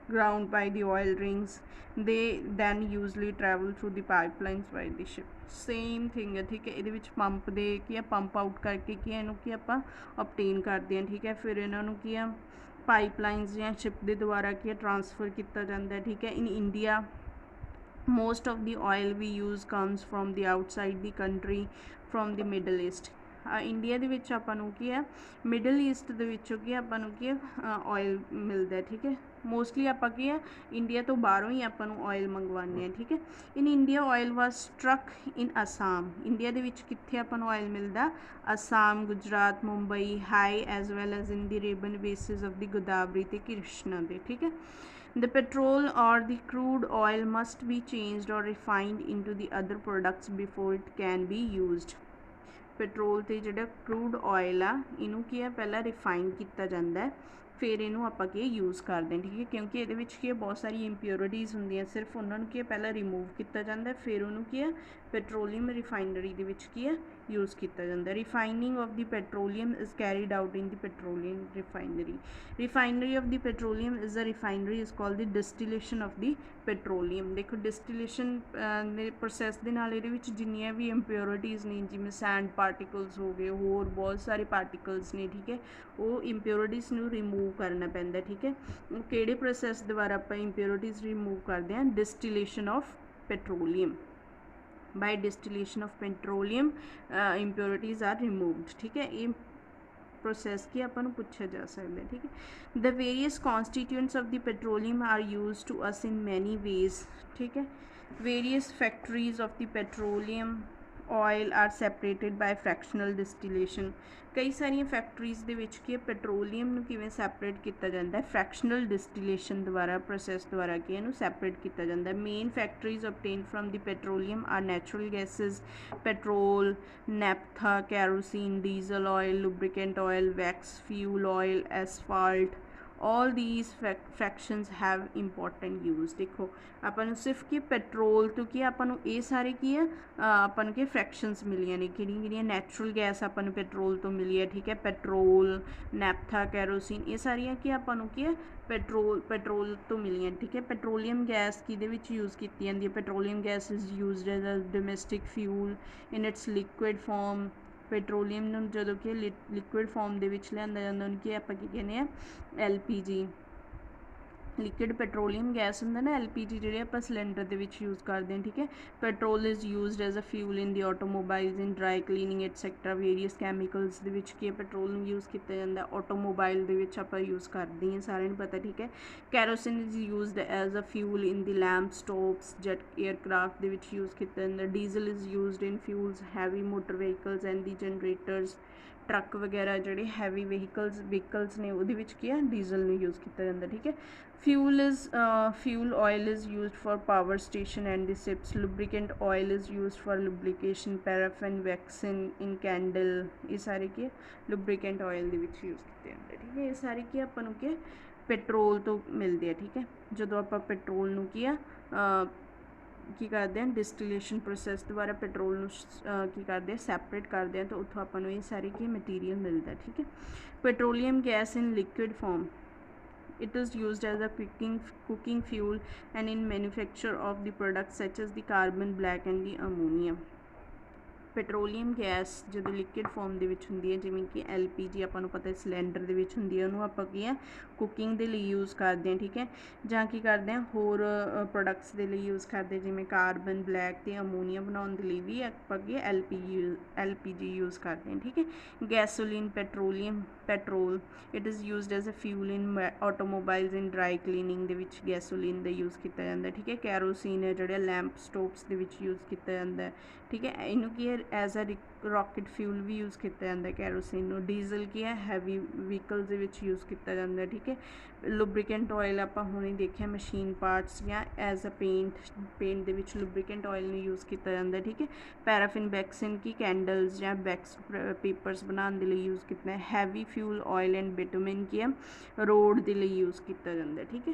ground by the oil rings। They then usually travel through the pipelines by the ship। Same thing है। ठीक है। ये pump दे की pump out करके की इनू की आप ऑबटेन करते हैं। ठीक है। फिर इन्हों की पाइपलाइनस या शिप के द्वारा की ट्रांसफर किया जाता है। ठीक है। In India most of the oil we use comes from the outside the country, from the Middle East। India ਦੇ ਵਿੱਚ ਆਪਾਂ ਨੂੰ ਕੀ ਹੈ ਮਿਡਲ ਈਸਟ ਦੇ ਵਿੱਚੋਂ ਕੀ ਆਪਾਂ ਨੂੰ ਕੀ ਆਇਲ ਮਿਲਦਾ। ਠੀਕ ਹੈ। ਮੋਸਟਲੀ ਆਪਾਂ ਕੀ ਹੈ ਇੰਡੀਆ ਤੋਂ ਬਾਹਰੋਂ ਹੀ ਆਪਾਂ ਨੂੰ ਆਇਲ ਮੰਗਵਾਉਂਦੇ ਹਾਂ। ਠੀਕ ਹੈ। In India oil was struck in Assam. India ਦੇ ਵਿੱਚ ਕਿੱਥੇ ਆਪਾਂ ਨੂੰ ਆਇਲ ਮਿਲਦਾ Assam, Gujarat, Mumbai High as well as in the ਰੇਬਨ ਬੇਸਿਸ ਆਫ ਦੀ ਗੋਦਾਵਰੀ ਤੇ ਕ੍ਰਿਸ਼ਨਾ ਦੇ। ਠੀਕ ਹੈ। The petrol or the crude oil must be changed or refined into the other products before it can be used। Petrol तो जो crude oil आ इनू की है पहला रिफाइन किया जाता है फिर इनू आप यूज़ करते हैं। ठीक है। क्योंकि ये की बहुत सारी इंप्योरिटीज़ होंगे सिर्फ उन्होंने की पहला रिमूव किया जाता है फिर उन्होंने की है पेट्रोलीयम रिफाइनरी की है यूज़ किया जाता है। Refining of the petroleum is carried out in the petroleum refinery. Refinery of the petroleum is the refinery is called the distillation of the petroleum. देखो डिस्टिलेशन प्रोसैस के नाल जिन्नियां भी इंप्योरिटीज़ ने जिमें सैंड पार्टिकल्स हो गए होर बहुत सारे पार्टिकल्स ने। ठीक है। वो इंप्योरिटीज़ नूं रिमूव करना पैंदा। ठीक है। वो किहड़े प्रोसैस द्वारा आप इंप्योरिटीज़ रिमूव करते हैं distillation of petroleum. By distillation of petroleum impurities are removed. ठीक है। ये प्रोसैस की अपन पूछा जा सकता है। ठीक है। The various constituents of the petroleum are use to us in many ways. ठीक है। Various factories of the petroleum oil are separated by fractional distillation. कई सारिया फैक्ट्रीज़ दे विच की पेट्रोलीयम नूं किवें सैपरेट किया जाता है फ्रैक्शनल डिस्टिलेशन द्वारा प्रोसैस द्वारा की इहनूं सैपरेट किया जाता है। Main factories obtain from the petroleum are natural gases petrol, naphtha, kerosene, diesel oil, lubricant oil, wax, fuel oil, asphalt all these fractions have important use. देखो ਆਪਾਂ ਨੂੰ ਸਿਰਫ ਕਿ ਪੈਟਰੋਲ ਤੋਂ ਕੀ ਆਪਾਂ ਨੂੰ ਇਹ ਸਾਰੇ ਕੀ ਆ ਆਪਾਂ ਨੂੰ ਕੀ ਫ੍ਰੈਕਸ਼ਨਸ ਮਿਲੀਆਂ ਨੇ ਕਿਹੜੀਆਂ ਨੈਚੁਰਲ ਗੈਸ ਆਪਾਂ ਨੂੰ ਪੈਟਰੋਲ ਤੋਂ ਮਿਲੀ ਹੈ ਠੀਕ ਹੈ ਪੈਟਰੋਲ ਨੈਪਥਾ ਕੈਰੋਸੀਨ ਇਹ ਸਾਰੀਆਂ ਕੀ ਆਪਾਂ ਨੂੰ ਕੀ ਹੈ ਪੈਟਰੋਲ ਤੋਂ ਮਿਲੀਆਂ ਠੀਕ ਹੈ ਪੈਟਰੋਲੀਅਮ ਗੈਸ ਕਿਹਦੇ ਵਿੱਚ ਯੂਜ਼ ਕੀਤੀ ਜਾਂਦੀ ਹੈ petroleum gas is used as a domestic fuel in its liquid form petroleum ਨੂੰ ਜਦੋਂ ਕਿ ਲਿਕੁਇਡ ਫਾਰਮ ਦੇ ਵਿੱਚ ਲਿਆਂਦਾ ਜਾਂਦਾ ਉਹਨੂੰ ਕੀ ਆਪਾਂ ਕੀ ਕਹਿੰਦੇ ਆ LPG ਲਿਕੁਇਡ ਪੈਟਰੋਲੀਅਮ ਗੈਸ ਹੁੰਦਾ ਨਾ LPG ਜਿਹੜੇ ਆਪਾਂ ਸਿਲੰਡਰ ਦੇ ਵਿੱਚ ਯੂਜ਼ ਕਰਦੇ ਹਾਂ ਠੀਕ ਹੈ petrol is used as a fuel in the automobiles in dry cleaning etcetera various chemicals ਦੇ ਵਿੱਚ ਕੀ ਪੈਟਰੋਲ ਨੂੰ ਯੂਜ਼ ਕੀਤਾ ਜਾਂਦਾ ਆਟੋਮੋਬਾਈਲ ਦੇ ਵਿੱਚ ਆਪਾਂ ਯੂਜ਼ ਕਰਦੇ ਹਾਂ ਸਾਰਿਆਂ ਨੂੰ ਪਤਾ ਠੀਕ ਹੈ kerosene is used as a fuel in the lamp stoves jet aircraft ਦੇ ਵਿੱਚ ਯੂਜ਼ ਕੀਤਾ ਜਾਂਦਾ diesel is used in fuels heavy motor vehicles and the generators truck ਵਗੈਰਾ ਜਿਹੜੇ ਹੈਵੀ ਵਹੀਕਲਸ ਨੇ ਉਹਦੇ ਵਿੱਚ ਕੀ ਹੈ ਡੀਜ਼ਲ ਨੂੰ ਯੂਜ਼ ਕੀਤਾ ਜਾਂਦਾ ਠੀਕ ਹੈ fuel oil is used for power station and the ships lubricant oil is used for lubrication paraffin waxen in candle ਇਹ ਸਾਰੇ ਕੀ lubricant oil ਦੇ ਵਿੱਚ ਯੂਜ਼ ਕੀਤੇ ਜਾਂਦੇ ਠੀਕ ਹੈ ਇਹ ਸਾਰੇ ਕੀ ਆਪਾਂ ਨੂੰ ਕੀ ਪੈਟਰੋਲ ਤੋਂ ਮਿਲਦੇ ਆ ਠੀਕ ਹੈ ਜਦੋਂ ਆਪਾਂ ਪੈਟਰੋਲ ਨੂੰ ਕੀ ਆ ਕੀ ਕਰਦੇ ਹਾਂ ਡਿਸਟੀਲੇਸ਼ਨ ਪ੍ਰੋਸੈਸ ਦੁਆਰਾ ਪੈਟਰੋਲ ਨੂੰ ਕੀ ਕਰਦੇ ਹਾਂ ਸੈਪਰੇਟ ਕਰਦੇ ਹਾਂ ਤਾਂ ਉੱਥੋਂ ਆਪਾਂ ਨੂੰ ਇਹ ਸਾਰੇ ਕੀ ਮਟੀਰੀਅਲ ਮਿਲਦਾ ਠੀਕ ਹੈ petroleum gas in liquid form it is used as a cooking fuel and in manufacture of the products such as the carbon black and the ammonia petroleum gas ਜਦੋਂ ਲਿਕੁਇਡ ਫਾਰਮ ਦੇ ਵਿੱਚ ਹੁੰਦੀ ਹੈ ਜਿਵੇਂ ਕਿ LPG ਆਪਾਂ ਨੂੰ ਪਤਾ ਸਿਲੰਡਰ ਦੇ ਵਿੱਚ ਹੁੰਦੀ ਹੈ ਉਹਨੂੰ ਆਪਾਂ ਕੀ ਹੈ ਕੁਕਿੰਗ ਦੇ ਲਈ ਯੂਜ਼ ਕਰਦੇ ਹਾਂ ਠੀਕ ਹੈ ਜਾਂ ਕੀ ਕਰਦੇ ਹਾਂ ਹੋਰ ਪ੍ਰੋਡਕਟਸ ਦੇ ਲਈ ਯੂਜ਼ ਕਰਦੇ ਜਿਵੇਂ ਕਾਰਬਨ ਬਲੈਕ ਅਤੇ ਅਮੋਨੀਆ ਬਣਾਉਣ ਦੇ ਲਈ ਵੀ ਆਪਾਂ ਕੀ LPG ਯੂਜ਼ ਕਰਦੇ ਹਾਂ ਠੀਕ ਹੈ gasoline petrol it is used as a fuel in automobiles in dry cleaning ਦੇ ਵਿੱਚ ਗੈਸੋਲੀਨ ਦਾ ਯੂਜ਼ ਕੀਤਾ ਜਾਂਦਾ ਠੀਕ ਹੈ ਕੈਰੋਸੀਨ ਹੈ ਜਿਹੜਾ ਲੈਂਪ ਸਟੋਵਸ ਦੇ ਵਿੱਚ ਯੂਜ਼ ਕੀਤਾ ਜਾਂਦਾ ਠੀਕ ਹੈ ਇਹਨੂੰ ਕੀ ਹੈ ਐਜ਼ ਅ ਰੌਕਟ ਫਿਊਲ ਵੀ ਯੂਜ਼ ਕੀਤਾ ਜਾਂਦਾ ਕੈਰੋਸੀਨ ਨੂੰ ਡੀਜ਼ਲ ਕੀ ਹੈ ਹੈਵੀ ਵਹੀਕਲਸ ਦੇ ਵਿੱਚ ਯੂਜ਼ ਕੀਤਾ ਜਾਂਦਾ ਠੀਕ ਹੈ ਲੁਬਰੀਕੈਂਟ ਆਇਲ ਆਪਾਂ ਹੁਣੇ ਦੇਖਿਆ ਮਸ਼ੀਨ ਪਾਰਟਸ ਜਾਂ ਐਜ਼ ਅ ਪੇਂਟ ਦੇ ਵਿੱਚ ਲੁਬਰੀਕੈਂਟ ਆਇਲ ਨੂੰ ਯੂਜ਼ ਕੀਤਾ ਜਾਂਦਾ ਠੀਕ ਹੈ ਪੈਰਾਫਿਨ ਵੈਕਸਿਨ ਕੀ ਕੈਂਡਲਸ ਜਾਂ ਵੈਕਸ ਪੇਪਰਸ ਬਣਾਉਣ ਦੇ ਲਈ ਯੂਜ਼ ਕੀਤਾ ਹੈਵੀ ਫਿਊਲ ਆਇਲ ਐਂਡ ਬਿਟੂਮਿਨ ਕੀ ਹੈ ਰੋਡ ਦੇ ਲਈ ਯੂਜ਼ ਕੀਤਾ ਜਾਂਦਾ ਠੀਕ ਹੈ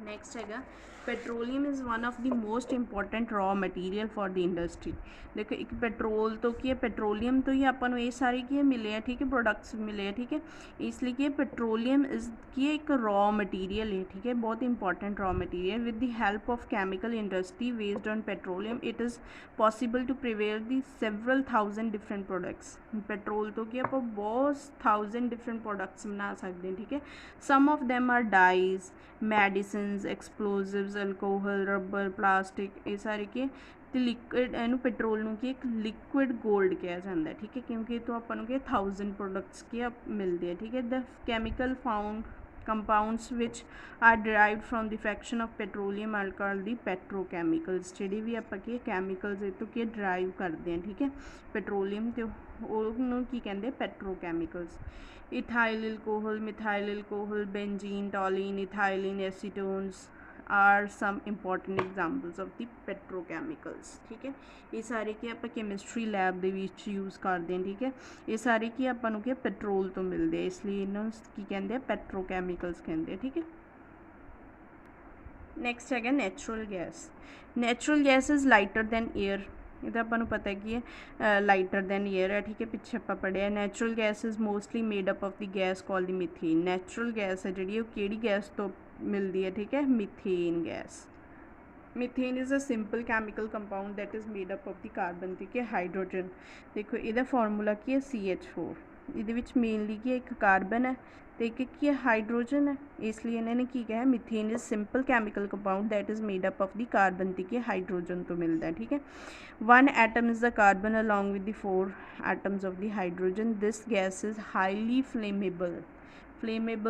ਨੈਕਸਟ ਹੈਗਾ petroleum is one of the most important raw material for the industry ਦੇਖੋ ਇੱਕ ਪੈਟਰੋਲ ਤੋਂ ਕੀ ਹੈ ਪੈਟਰੋਲੀਅਮ ਤੋਂ ਹੀ ਆਪਾਂ ਨੂੰ ਇਹ ਸਾਰੇ ਕੀ ਮਿਲੇ ਆ ਠੀਕ ਹੈ ਪ੍ਰੋਡਕਟਸ ਮਿਲੇ ਆ ਠੀਕ ਹੈ ਇਸ ਲਈ ਕੀ ਪੈਟਰੋਲੀਅਮ ਇਜ਼ ਕੀ ਹੈ ਇੱਕ ਰॉ ਮਟੀਰੀਅਲ ਹੈ ਠੀਕ ਹੈ ਬਹੁਤ important raw material with the help of chemical industry based on petroleum it is possible to prepare the several thousand different products petrol ਤੋਂ ਕੀ ਆਪਾਂ ਬਹੁਤ ਥਾਊਜ਼ੈਂਡ ਡਿਫਰੈਂਟ ਪ੍ਰੋਡਕਟਸ ਬਣਾ ਸਕਦੇ ਹਾਂ ਠੀਕ ਹੈ some of them are dyes medicines explosives alcohol rubber plastic ਇਹ ਸਾਰੇ ਕੀ ਅਤੇ ਲਿਕੁਇਡ ਇਹਨੂੰ ਪੈਟਰੋਲ ਨੂੰ ਕੀ ਇੱਕ ਲਿਕੁਇਡ ਗੋਲਡ ਕਿਹਾ ਜਾਂਦਾ ਠੀਕ ਹੈ ਕਿਉਂਕਿ ਇਹ ਤੋਂ ਆਪਾਂ ਨੂੰ ਕੀ 1000 ਪ੍ਰੋਡਕਟਸ ਕੀ ਮਿਲਦੇ ਆ ਠੀਕ ਹੈ the chemical found compounds which are derived from the fraction of petroleum are called the petrochemicals ਜਿਹੜੀ ਵੀ ਆਪਾਂ ਕੀ ਕੈਮੀਕਲਸ ਇਹ ਤੋਂ ਕੀ ਡਰਾਈਵ ਕਰਦੇ ਹਾਂ ਠੀਕ ਹੈ ਪੈਟਰੋਲੀਅਮ ਅਤੇ ਉਹਨੂੰ ਕੀ ਕਹਿੰਦੇ ਪੈਟਰੋਕੈਮੀਕਲਸ ethyl alcohol methyl alcohol benzene toluene ethylene acetones are some important examples of the petrochemicals ठीक है ये सारे की आप केमिस्ट्री लैब ਦੇ ਵਿੱਚ यूज़ करते हैं ठीक है ये सारे की ਆਪਾਂ ਨੂੰ ਕੀ ਪੈਟਰੋਲ ਤੋਂ ਮਿਲਦੇ ਆ ਇਸ ਲਈ ਇਹਨਾਂ ਨੂੰ ਕੀ ਕਹਿੰਦੇ ਆ ਪੈਟਰੋਕੈਮੀਕਲਸ ਕਹਿੰਦੇ ਆ ਠੀਕ ਹੈ ਨੈਕਸਟ ਹੈਗਾ natural gas is lighter than air ਇਹਦਾ ਆਪਾਂ ਨੂੰ ਪਤਾ ਕੀ ਹੈ ਲਾਈਟਰ ਦੈਨ ਏਅਰ ਹੈ ਠੀਕ ਹੈ ਪਿੱਛੇ ਆਪਾਂ ਪੜ੍ਹਿਆ natural gas is mostly made up of the gas call the methane natural gas ਹੈ ਜਿਹੜੀ ਉਹ ਕਿਹੜੀ ਗੈਸ ਤੋਂ ਮਿਲਦੀ ਹੈ ਠੀਕ ਹੈ methane gas methane is a simple chemical compound that is made up of the carbon ਠੀਕ ਹੈ ਹਾਈਡਰੋਜਨ ਦੇਖੋ ਇਹਦਾ ਫਾਰਮੂਲਾ ਕੀ ਹੈ CH4 ਇਹਦੇ ਵਿੱਚ ਮੇਨਲੀ ਕੀ ਹੈ ਇੱਕ ਕਾਰਬਨ ਹੈ ਅਤੇ ਇੱਕ ਕੀ ਹੈ ਹਾਈਡਰੋਜਨ ਹੈ ਇਸ ਲਈ ਇਹਨਾਂ ਨੇ ਕੀ ਕਿਹਾ methane is simple chemical compound that is made up of the carbon ਅਤੇ ਕੀ ਹਾਈਡਰੋਜਨ ਤੋਂ ਮਿਲਦਾ ਠੀਕ ਹੈ 1 atom is the carbon along with the 4 atoms of the hydrogen this gas is highly flammable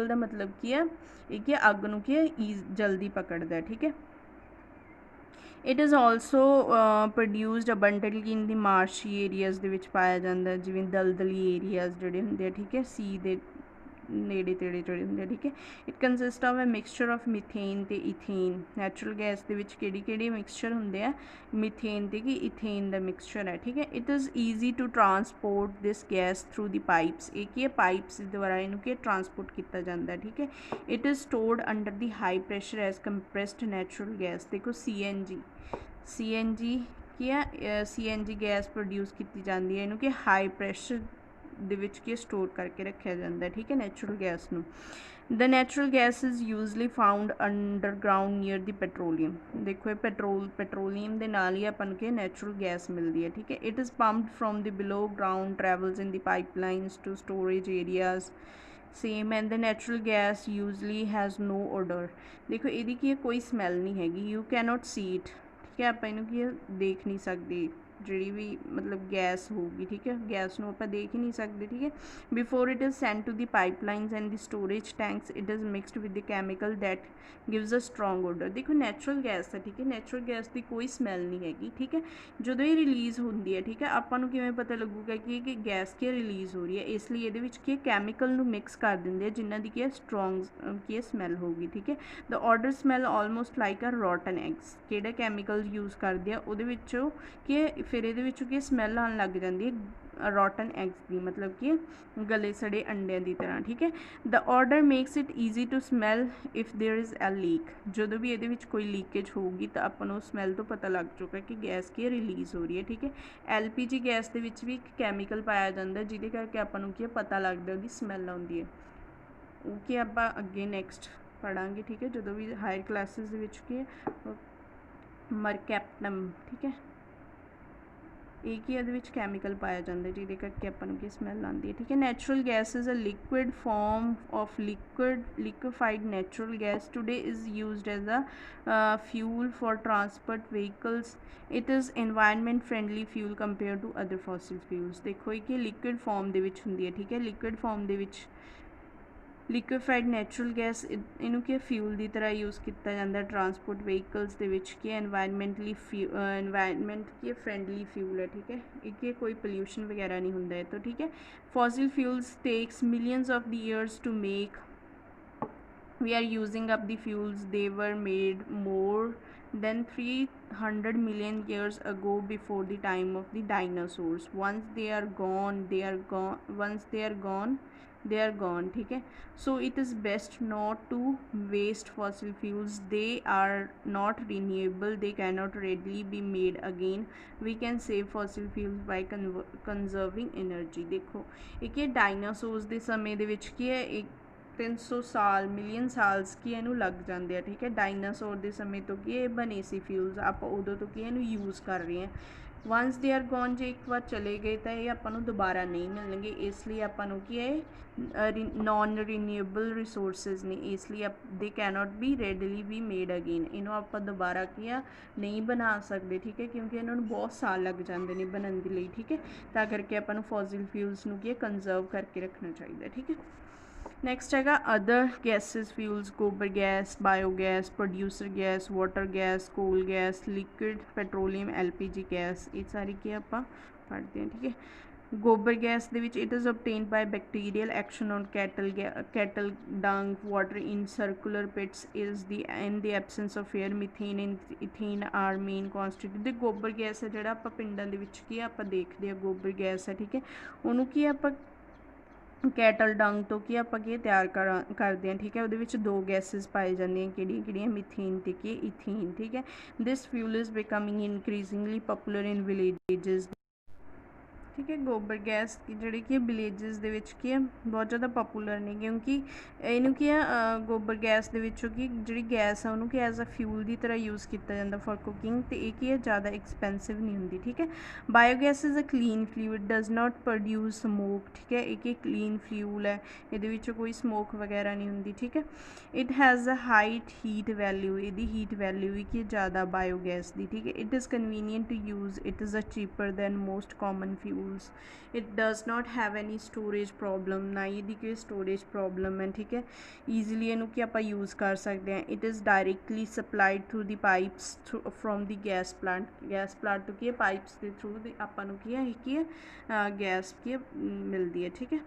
ਦਾ ਮਤਲਬ ਕੀ ਹੈ ਇਹ ਕੀ ਅੱਗ ਨੂੰ ਕੀ ਜਲਦੀ ਪਕੜਦਾ ਠੀਕ ਹੈ it is also produced ਅਬੰਡੈਂਟਲੀ in the marshy areas ਦੇ ਵਿੱਚ ਪਾਇਆ ਜਾਂਦਾ ਜਿਵੇਂ ਦਲਦਲੀ ਏਰੀਆਜ਼ ਜਿਹੜੇ ਹੁੰਦੇ ਆ ਠੀਕ ਹੈ ਸੀ ਦੇ नेड़े तेड़े ਜਿਹੜੇ ਹੁੰਦੇ ठीक है। It consist of a mixture of methane ते इथेन। नैचुरल गैस ਦੇ ਵਿੱਚ ਕਿਹੜੀ ਮਿਕਸਚਰ ਹੁੰਦੇ ਆ, मीथेन ਤੇ ਕਿ इथेन ਦਾ ਮਿਕਸਚਰ ਹੈ ठीक है। It is easy to transport this gas through the pipes. ਇਹ ਕੀ ਹੈ, ਪਾਈਪਸ ਦੁਆਰਾ ਇਹਨੂੰ ਕੀ ट्रांसपोर्ट ਕੀਤਾ ਜਾਂਦਾ ठीक है। It is stored under the high pressure as compressed natural gas. देखो CNG ਕੀ ਆ, CNG गैस प्रोड्यूस की जाती है, ਇਹਨੂੰ ਕਿ हाई प्रेशर ਦੇ ਵਿੱਚ ਕੀ स्टोर करके रखा जाता है ठीक है नैचुरल गैस ਨੂੰ। The natural gas is usually found underground near the petroleum. देखो ਪੈਟਰੋਲੀਅਮ ਦੇ ਨਾਲ ਹੀ ਆਪਾਂ ਨੂੰ ਕੀ ਨੈਚੁਰਲ ਗੈਸ ਮਿਲਦੀ ਹੈ ठीक है। It is pumped from the below ground, travels in the pipelines to storage areas same. And the natural gas usually has no odour. देखो ਇਹਦੀ ਕੀ कोई स्मैल नहीं हैगी, यू कैनॉट सी इट ठीक है। ਆਪਾਂ ਇਹਨੂੰ ਕੀ देख नहीं सकते, ਜਿਹੜੀ ਵੀ मतलब गैस होगी ठीक है, गैस ਨੂੰ ਆਪਾਂ देख ही नहीं सकते ठीक है। Before it is sent to the pipelines and the storage tanks it is mixed with the chemical that gives a strong odour. देखो नैचुरल गैस है ठीक है, नैचुरल गैस की कोई स्मैल नहीं हैगी ठीक है। ਜਦੋਂ ਇਹ ਰਿਲੀਜ਼ ਹੁੰਦੀ ਹੈ ਠੀਕ ਹੈ, ਆਪਾਂ ਨੂੰ ਕਿਵੇਂ ਪਤਾ ਲੱਗੂਗਾ ਕਿ ਗੈਸ ਕੀ ਰਿਲੀਜ਼ ਹੋ ਰਹੀ ਹੈ, ਇਸ ਲਈ ਇਹਦੇ ਵਿੱਚ ਕੀ ਕੈਮੀਕਲ ਨੂੰ ਮਿਕਸ ਕਰ ਦਿੰਦੇ ਆ ਜਿਨ੍ਹਾਂ ਦੀ ਕੀ ਹੈ ਸਟਰੋਂਗ ਕੀ ਸਮੈਲ ਹੋਊਗੀ ਠੀਕ ਹੈ। The odour smell almost like a rotten eggs. ਕਿਹੜਾ ਕੈਮੀਕਲ ਯੂਜ਼ ਕਰਦੇ ਆ ਉਹਦੇ ਵਿੱਚੋਂ ਕਿ ਫਿਰ ਇਹਦੇ ਵਿੱਚੋਂ ਕੀ ਸਮੈਲ ਆਉਣ ਲੱਗ ਜਾਂਦੀ ਹੈ ਰੋਟਨ ਐਗਸ ਦੀ, मतलब कि गले सड़े अंडिया की तरह ठीक है। The odour makes it easy to smell if there is a leak. जो भी ये कोई लीकेज होगी तो अपन स्मैल तो पता लग चुका कि गैस की रिलीज़ हो रही है ठीक है। LPG गैस के भी एक कैमिकल पाया जाता है जिहदे करके अपन की पता लगता है उसकी स्मैल आती है, वो कि आप अगे नैक्सट पढ़ांगे ठीक है जो भी हायर क्लासिस के मरकैप्टम ठीक है। एक ही ये कैमिकल पाया जाता है जिहदे करके अपन की स्मैल आती है ठीक है। Natural gas is a liquid form of liquefied natural gas today is used as a fuel for transport vehicles. It is environment friendly fuel compare to other fossil fuels. देखो ये लिक्विड फॉर्म दे विच हुंदी है ठीक है, liquid form दे विच liquefied natural gas इनू कि fuel की तरह यूज़ किया जाता है ट्रांसपोर्ट व्हीकल्स के एनवायरनमेंटली एनवायरनमेंट की फ्रेंडली फ्यूल है ठीक है। एक कोई पोल्यूशन वगैरह नहीं होंगे तो ठीक है। Fossil fuels takes millions of the years to make. We are using up the fuels they were made more than 300 million years ago before the time of the dinosaurs. Once they are gone they are gone ठीक है। So it is best not to waste fossil fuels, they are not renewable, they cannot readily be made again. We can save fossil fuels by conserving energy। देखो एक ये dinosaurs के समय ਦੇ ਵਿੱਚ ਕੀ ਹੈ, एक 300 साल मिलियन साल्स की इनू लग जाते हैं ठीक है। डायनासोर के समय तो कि बने सी फ्यूल्स आप उदों तो कि इनू यूज़ कर रहे हैं। वंस दे आर गॉन जो एक बार चले गए तो ये आपू दोबारा नहीं मिलणगे, इसलिए आपू कि नॉन रीन्यूएबल रिसोर्सिज ने, इसलिए they cannot be readily be made again. इनू आप दोबारा की नहीं बना सकते ठीक है, क्योंकि इन्होंने बहुत साल लग जाते हैं बनने के लिए ठीक है। तो करके आपू फॉसिल फ्यूल्स नू की कंजर्व करके रखना चाहिए ठीक है। नैक्सट है other gases fuels, gobar gas, biogas, producer gas, water gas, coal gas, liquid petroleum, LPG gas, ये सारी की आप पढ़ते हैं ठीक है। Gobar gas the which it is obtained by bacterial action on cattle dung water in circular pits is the in the absence of air methane and ethane are main constituent. गोबर gas है जो आप पिंडों के आप देखते हैं गोबर गैस है ठीक है, उन्होंने की आप कैटल डंग तो कि आप तैयार करते हैं ठीक है। वो दो गैसिज पाई जाती कि मीथेन तो कि इथेन ठीक है। This fuel is becoming increasingly popular in villages ठीक है। गोबर गैस की जी कि विलेजिस की बहुत ज़्यादा पॉपुलर नहीं, क्योंकि इनू की गोबर गैस की जी गैस है उन्होंने एज अ फ्यूल की तरह यूज़ किया जाता फॉर कुकिंग, तो ये ज़्यादा एक्सपेंसिव नहीं होंगी ठीक है। Biogas is a clean fuel, it does not produce smoke ठीक है। एक क्लीन फ्यूल है, ये कोई स्मोक वगैरह नहीं होंगी ठीक है। It has a height heat value, ये हीट वैल्यू ही कि ज़्यादा बायोगैस की ठीक है। It is convenient to use, it is a cheaper than most common fuels. It does not have any storage problem, ना ही कोई स्टोरेज प्रॉब्लम है ठीक है। ईजीली इनू कि आप यूज़ कर सकते हैं। It is directly supplied through the pipes from the gas plant तो कि पाइप्स के थ्रू आपू की गैस की मिलती है ठीक है।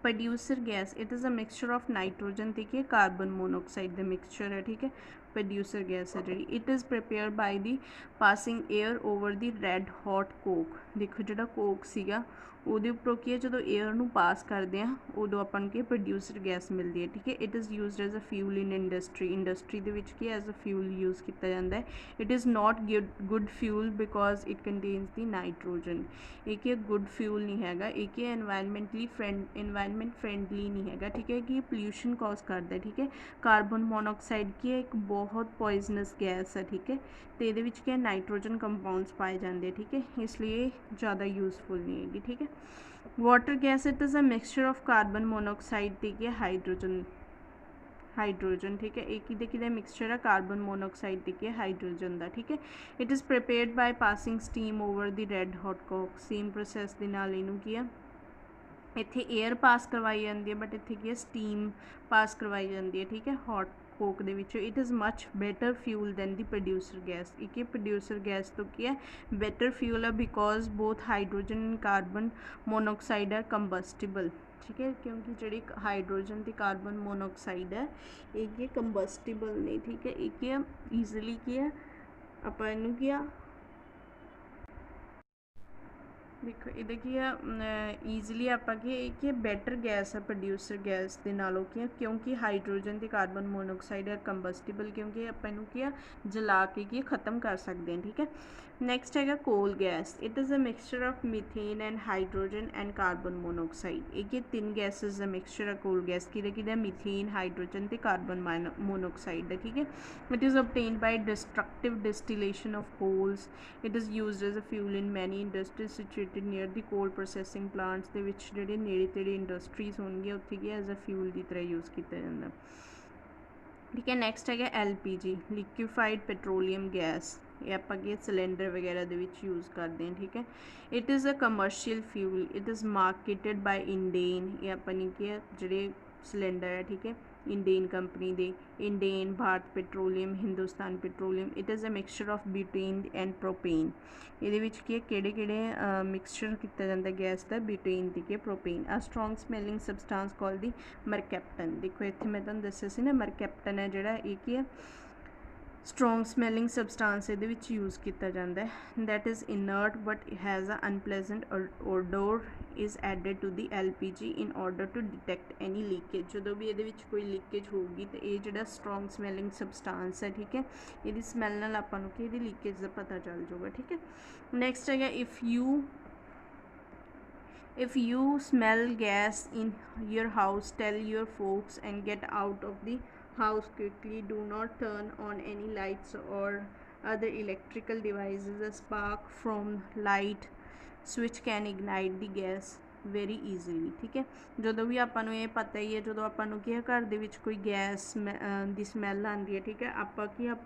Producer gas it is a mixture of nitrogen देखिए कार्बन मोनोऑक्साइड द मिक्सचर है ठीक है प्रोड्यूसर गैस है जी it is prepare by the passing air over the red hot coke देखो जो कोक सीगा ਉਹਦੇ ਉੱਪਰੋਂ ਕੀ ਹੈ ਜਦੋਂ ਏਅਰ ਨੂੰ ਪਾਸ ਕਰਦੇ ਆ ਉਦੋਂ ਆਪਾਂ ਨੂੰ ਕੀ ਪ੍ਰੋਡਿਊਸਰ ਗੈਸ ਮਿਲਦੀ ਹੈ ਠੀਕ ਹੈ it is used as a fuel in industry ਦੇ ਵਿੱਚ ਕੀ ਐਜ਼ ਅ ਫਿਊਲ ਯੂਜ਼ ਕੀਤਾ ਜਾਂਦਾ ਹੈ it is not good fuel because it contains the nitrogen ਇਹ ਕੀ ਗੁੱਡ ਫਿਊਲ ਨਹੀਂ ਹੈਗਾ ਇਹ ਕੀ ਇਨਵਾਇਰਮੈਂਟ ਫਰੈਂਡਲੀ ਨਹੀਂ ਹੈਗਾ ਠੀਕ ਹੈ ਕਿ ਪੋਲਿਊਸ਼ਨ ਕੌਜ਼ ਕਰਦਾ ਠੀਕ ਹੈ ਕਾਰਬਨ ਮੋਨੋਆਕਸਾਈਡ ਕੀ ਹੈ ਇੱਕ ਬਹੁਤ ਪੋਇਜ਼ਨਸ ਗੈਸ ਹੈ ਠੀਕ ਹੈ ਤੇ ਇਹਦੇ ਵਿੱਚ ਕੀ ਹੈ ਨਾਈਟ੍ਰੋਜਨ ਕੰਪਾਊਂਡਸ ਪਾਏ ਜਾਂਦੇ ਠੀਕ ਹੈ ਇਸ ਲਈ ਇਹ ਜ਼ਿਆਦਾ ਯੂਜ਼ਫੁਲ ਨਹੀਂ ਹੈਗੀ ਠੀਕ ਹੈ water gas it is a mixture of carbon monoxide ठीक है हाइड्रोजन ठीक है एक ही मिक्सचर है कार्बन मोनोऑक्साइड ठीक है हाइड्रोजन का ठीक है it is prepared by passing steam over the red hot Coke same process के नाल इनू की है इत्थे एयर पास करवाई जाती है बट इत्थे की है स्टीम पास करवाई जाती है ठीक है हॉट कोक दे विचों it is much better fuel than the producer gas एक प्रोड्यूसर गैस तो की है बेटर फ्यूल है because both hydrogen and carbon monoxide are combustible ठीक है क्योंकि जी हाइड्रोजन तो कार्बन मोनोऑक्साइड है ये कंबस्टिबल नहीं ठीक है एक ईजिली की है आप इनू की देखो ये की ईजिली आप बैटर गैस है प्रोड्यूसर गैस के नालों की क्योंकि हाइड्रोजन तो कार्बन मोनोऑक्साइड है कंबस्टिबल क्योंकि आप जला के ख़त्म कर सकते हैं ठीक है नैक्सट है coal gas it is a mixture of methane and hydrogen and carbon monoxide एक तीन गैसेज का मिक्सचर है कोल गैस कि मीथेन हाइड्रोजन तो कार्बन मोनोऑक्साइड है ठीक है it is obtained by destructive distillation of coals it is used as a fuel in many industries situated near the coal processing plants के जोड़े नेड़े तेड़े इंडस्ट्रीज होंगे उत्थे की एज अ फ्यूल की तरह यूज़ किया जाता ठीक है नैक्सट है LPG लिक्विफाइड पेट्रोलीयम गैस ये आप सिलेंडर वगैरह दे विच यूज़ करते हैं ठीक है it is a commercial fuel it is marketed bye Indane ये अपनी के जोड़े सिलेंडर है ठीक है Indane company they Indane Bharat petroleum Hindustan petroleum it is a mixture of butane and propane ये किहड़े मिक्सचर किया जाता गैस का ब्यूटेन ते प्रोपेन आ स्ट्रोंग स्मैलिंग सबसटेंस कॉल दी मरकैप्टन देखो इत्थे मैं तुहानूं दस्सिया सी ना मरकैप्टन है जिहड़ा एक है स्ट्रोंग स्मैलिंग सबसटेंस ये यूज़ किया जाता है that is inert but has a unpleasant odour is added to the LPG in order to detect any leakage जो भी ये कोई लीकेज होगी तो ये जो स्ट्रोंग स्मैलिंग सबसटेंस है ठीक है ये स्मैल नाल आपां नूं कि लीकेज का पता चल जाऊगा ठीक है नैक्सट है if you smell gas in your house tell your folks and get out of the house quickly do not turn on any lights or other electrical devices a spark from light switch can ignite the gas very easily ठीक है जो भी आपको ये पता ही है जो आपको कि घर के कोई गैस की स्मैल आती है ठीक है आप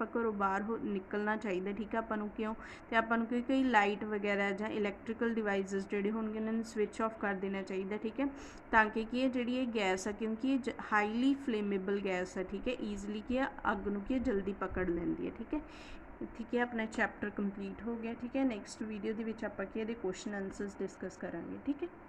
घरों बाहर निकलना चाहिए ठीक है आपको क्यों तो आपको कोई लाइट वगैरह या इलैक्ट्रिकल डिवाइसिस जोड़े होंगे उन्होंने स्विच ऑफ कर देना चाहिए ठीक है ताकि कि जी गैस है क्योंकि हाईली फ्लेमेबल गैस है ठीक है ईजिली कि अग नूं जल्दी पकड़ लेंदी है ठीक है अपना चैप्टर कंप्लीट हो गया ठीक है नैक्सट वीडियो के क्वेश्चन आंसर्स डिस्कस करांगे ठीक है।